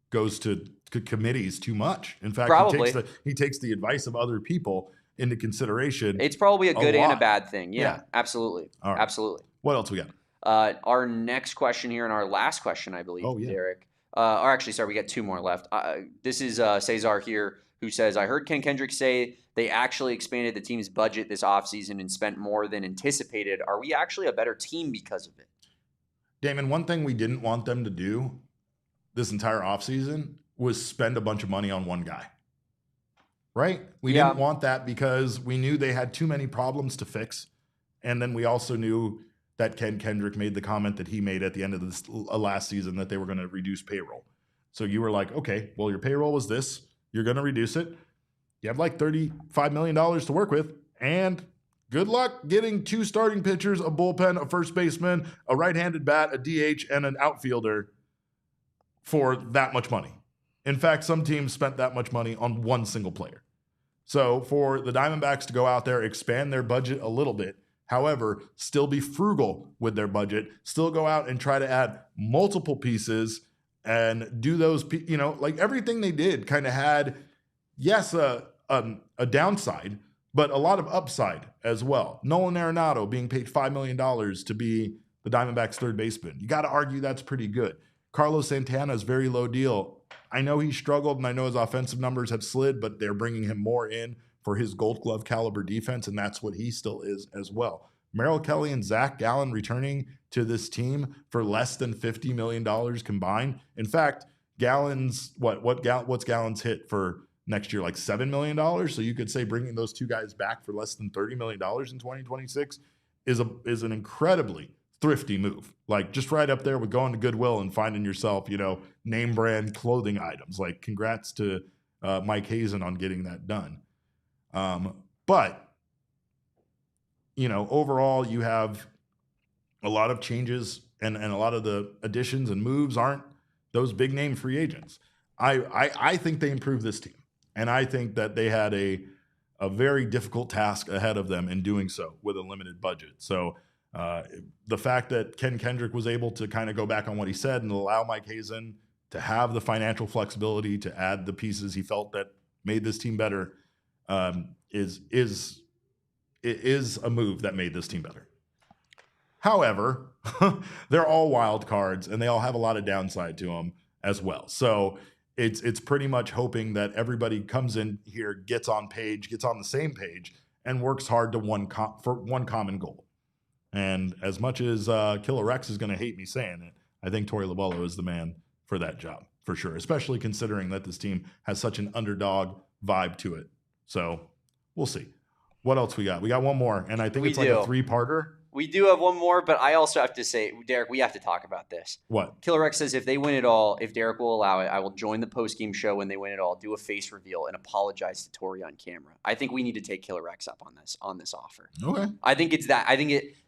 goes to committees too much. In fact, he takes the advice of other people into consideration. It's probably a good and a bad thing. Yeah. Absolutely. Right. Absolutely. What else we got? Our next question here, and our last question, I believe, Derek. Or actually, sorry, we got 2 more left. This is Cesar here, who says, I heard Ken Kendrick say they actually expanded the team's budget this offseason and spent more than anticipated. Are we actually a better team because of it? Damon, one thing we didn't want them to do this entire offseason was spend a bunch of money on one guy. Right? We didn't want that because we knew they had too many problems to fix. And then we also knew that Ken Kendrick made the comment that he made at the end of this last season that they were going to reduce payroll. So you were like, okay, well, your payroll was this. You're going to reduce it. You have like $35 million to work with. And good luck getting 2 starting pitchers, a bullpen, a first baseman, a right-handed bat, a DH, and an outfielder for that much money. In fact, some teams spent that much money on one single player. So for the Diamondbacks to go out there, expand their budget a little bit, however, still be frugal with their budget, still go out and try to add multiple pieces and do those, like everything they did kind of had, a downside, but a lot of upside as well. Nolan Arenado being paid $5 million to be the Diamondbacks' third baseman. You got to argue that's pretty good. Carlos Santana's very low deal. I know he struggled, and I know his offensive numbers have slid, but they're bringing him more in for his Gold Glove caliber defense, and that's what he still is as well. Merrill Kelly and Zac Gallen returning to this team for less than $50 million combined. In fact, Gallen's what's Gallen's hit for next year? Like $7 million. So you could say bringing those 2 guys back for less than $30 million in 2026 is an incredibly thrifty move. Like just right up there with going to Goodwill and finding yourself, name brand clothing items. Like congrats to Mike Hazen on getting that done. But overall you have a lot of changes and a lot of the additions and moves aren't those big name free agents. I think they improved this team. And I think that they had a very difficult task ahead of them in doing so with a limited budget. So the fact that Ken Kendrick was able to kind of go back on what he said and allow Mike Hazen to have the financial flexibility to add the pieces he felt that made this team better is a move that made this team better. However, they're all wild cards and they all have a lot of downside to them as well. So it's pretty much hoping that everybody comes in here, gets on the same page, and works hard to for one common goal. And as much as Killer Rex is going to hate me saying it, I think Torey Lovullo is the man for that job, for sure, especially considering that this team has such an underdog vibe to it. So we'll see. What else we got? We got one more, and I think it's like a three-parter. We do have one more, but I also have to say, Derek, we have to talk about this. What? Killer Rex says if they win it all, if Derek will allow it, I will join the post-game show when they win it all, do a face reveal, and apologize to Torey on camera. I think we need to take Killer Rex up on this offer. Okay. I think it's that.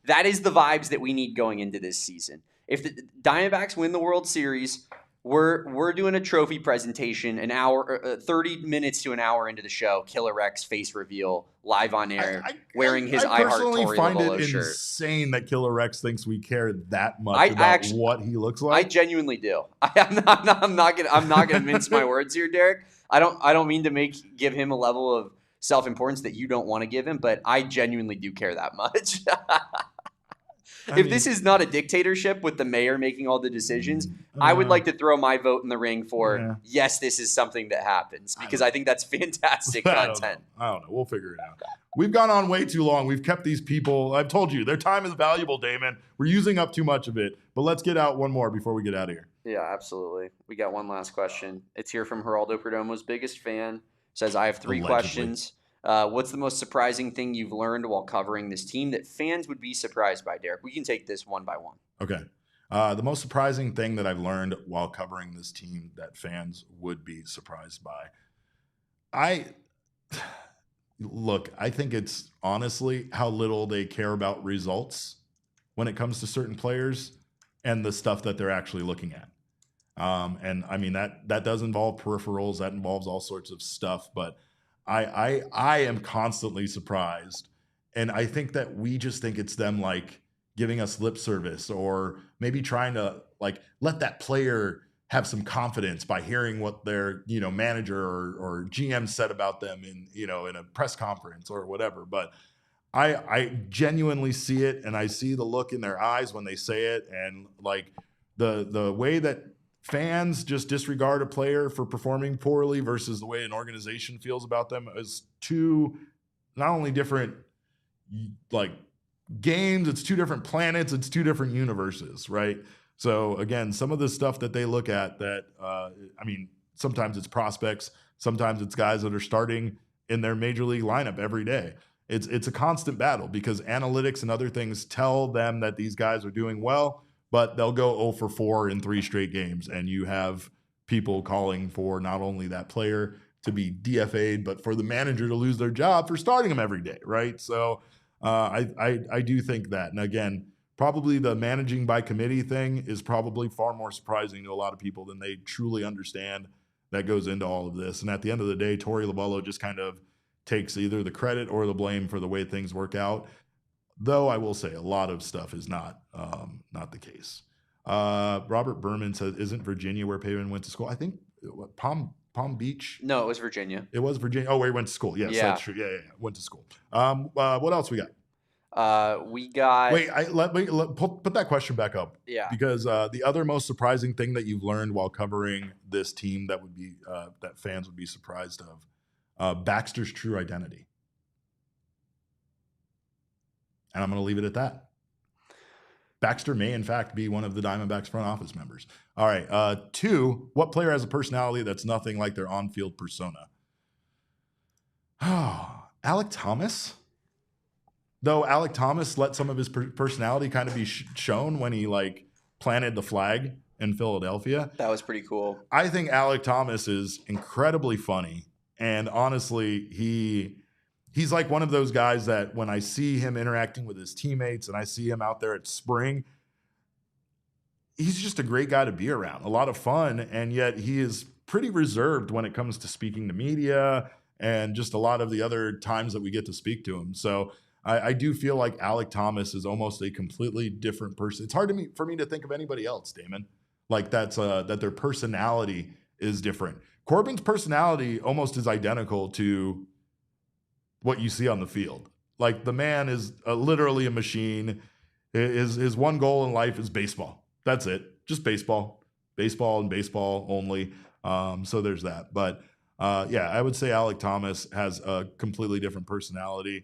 That is the vibes that we need going into this season. If the Diamondbacks win the World Series, we're doing a trophy presentation, an hour, 30 minutes to an hour into the show. Killer Rex face reveal live on air, wearing his I Heart Torey Lovullo shirt. Insane that Killer Rex thinks we care that much about what he looks like. I genuinely do. I'm not gonna mince my words here, Derek. I don't mean to give him a level of self-importance that you don't want to give him, but I genuinely do care that much. If this is not a dictatorship with the mayor making all the decisions, I would like to throw my vote in the ring for yes, this is something that happens, because I think that's fantastic content. I don't know. We'll figure it out. We've gone on way too long. We've kept these people. I've told you, their time is valuable, Damon. We're using up too much of it. But let's get out one more before we get out of here. Yeah, absolutely. We got one last question. It's here from Geraldo Perdomo's biggest fan. Says, I have three questions. What's the most surprising thing you've learned while covering this team that fans would be surprised by, Derek? We can take this one by one. Okay. The most surprising thing that I've learned while covering this team that fans would be surprised by. I think it's honestly how little they care about results when it comes to certain players and the stuff that they're actually looking at. And I mean, that does involve peripherals. That involves all sorts of stuff, but I am constantly surprised, and I think that we just think it's them like giving us lip service, or maybe trying to like let that player have some confidence by hearing what their manager or GM said about them in a press conference or whatever. But I genuinely see it, and I see the look in their eyes when they say it, and like the way that fans just disregard a player for performing poorly versus the way an organization feels about them is two not only different like games, it's two different planets, it's two different universes, right? So again, some of the stuff that they look at that, sometimes it's prospects, sometimes it's guys that are starting in their major league lineup every day. It's a constant battle because analytics and other things tell them that these guys are doing well, but they'll go 0 for 4 in 3 straight games, and you have people calling for not only that player to be DFA'd, but for the manager to lose their job for starting them every day, right? So I do think that. And again, probably the managing by committee thing is probably far more surprising to a lot of people than they truly understand that goes into all of this. And at the end of the day, Torey Lovullo just kind of takes either the credit or the blame for the way things work out. Though I will say a lot of stuff is not the case. Robert Berman says, "Isn't Virginia where Pavin went to school?" I think Palm Beach. No, it was Virginia. It was Virginia. Oh, where he went to school. Yes, that's true. Yeah, went to school. What else we got? We got. Wait, put that question back up. Yeah. Because the other most surprising thing that you've learned while covering this team that would be that fans would be surprised of, Baxter's true identity. And I'm going to leave it at that. Baxter may, in fact, be one of the Diamondbacks front office members. All right. 2, what player has a personality that's nothing like their on-field persona? Oh, Alec Thomas? though Alec Thomas let some of his personality kind of be shown when he like planted the flag in Philadelphia. That was pretty cool. I think Alec Thomas is incredibly funny, and honestly, he's like one of those guys that when I see him interacting with his teammates and I see him out there at spring, he's just a great guy to be around. A lot of fun, and yet he is pretty reserved when it comes to speaking to media and just a lot of the other times that we get to speak to him. So I do feel like Alec Thomas is almost a completely different person. It's hard for me to think of anybody else, Damon, like that their personality is different. Corbin's personality almost is identical to what you see on the field. Like the man is literally a machine. His one goal in life is baseball. That's it. Just baseball and baseball only. So there's that. But yeah, I would say Alec Thomas has a completely different personality.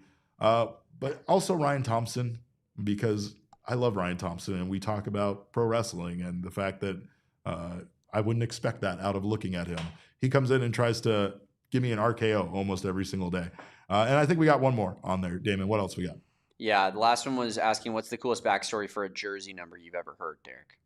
But also Ryan Thompson, because I love Ryan Thompson and we talk about pro wrestling and the fact that I wouldn't expect that out of looking at him. He comes in and tries to give me an RKO almost every single day. And I think we got one more on there. Damon, what else we got? Yeah, the last one was asking what's the coolest backstory for a jersey number you've ever heard, Derrick?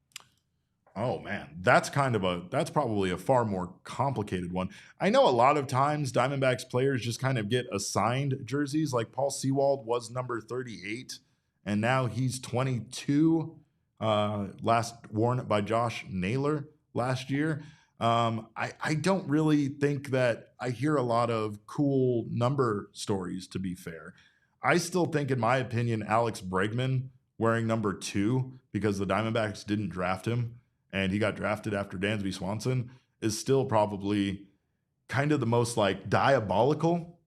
Oh man, that's probably a far more complicated one. I know a lot of times Diamondbacks players just kind of get assigned jerseys. Like Paul Sewald was number 38, and now he's 22. Last worn by Josh Naylor last year. I don't really think that I hear a lot of cool number stories, to be fair. I still think, in my opinion, Alex Bregman wearing number 2 because the Diamondbacks didn't draft him and he got drafted after Dansby Swanson is still probably kind of the most like diabolical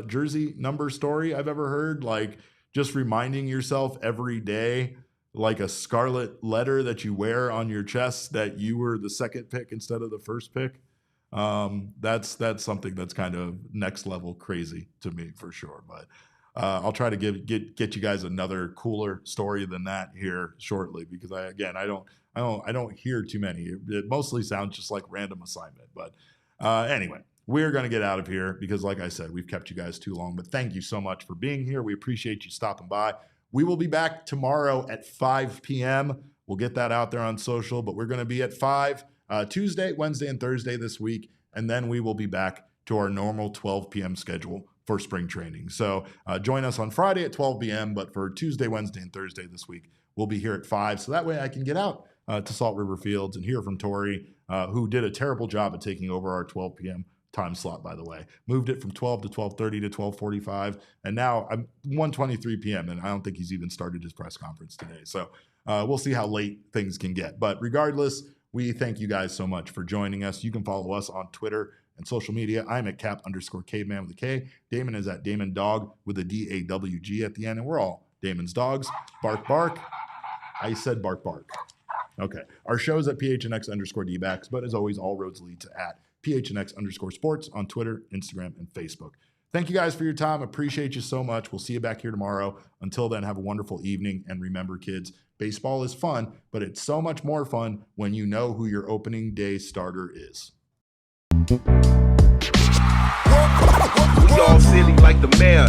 jersey number story I've ever heard. Like just reminding yourself every day, like a scarlet letter that you wear on your chest, that you were the second pick instead of the first pick. That's something that's kind of next level crazy to me for sure. But I'll try to get you guys another cooler story than that here shortly, because I don't hear too many. It mostly sounds just like random assignment. But anyway, we're going to get out of here because, like I said, we've kept you guys too long. But thank you so much for being here. We appreciate you stopping by. We will be back tomorrow at 5 p.m. We'll get that out there on social, but we're going to be at 5 Tuesday, Wednesday, and Thursday this week. And then we will be back to our normal 12 p.m. schedule for spring training. So join us on Friday at 12 p.m. But for Tuesday, Wednesday, and Thursday this week, we'll be here at 5. So that way I can get out to Salt River Fields and hear from Torey, who did a terrible job at taking over our 12 p.m. time slot, by the way. Moved it from 12 to 12:30 to 12:45, and now I'm 1:23 p.m. and I don't think he's even started his press conference today. So we'll see how late things can get. But regardless, we thank you guys so much for joining us. You can follow us on Twitter and social media. I'm at Cap_Caveman with a K. Damon is at Damon Dawg with a DAWG at the end, and we're all Damon's dogs. Bark, bark. I said bark, bark. Okay. Our show is at PHNX_Dbacks, but as always, all roads lead to at PHNX_sports on Twitter, Instagram, and Facebook. Thank you guys for your time. Appreciate you so much. We'll see you back here tomorrow. Until then, have a wonderful evening. And remember, kids, baseball is fun, but it's so much more fun when you know who your opening day starter is. We all silly like the mayor.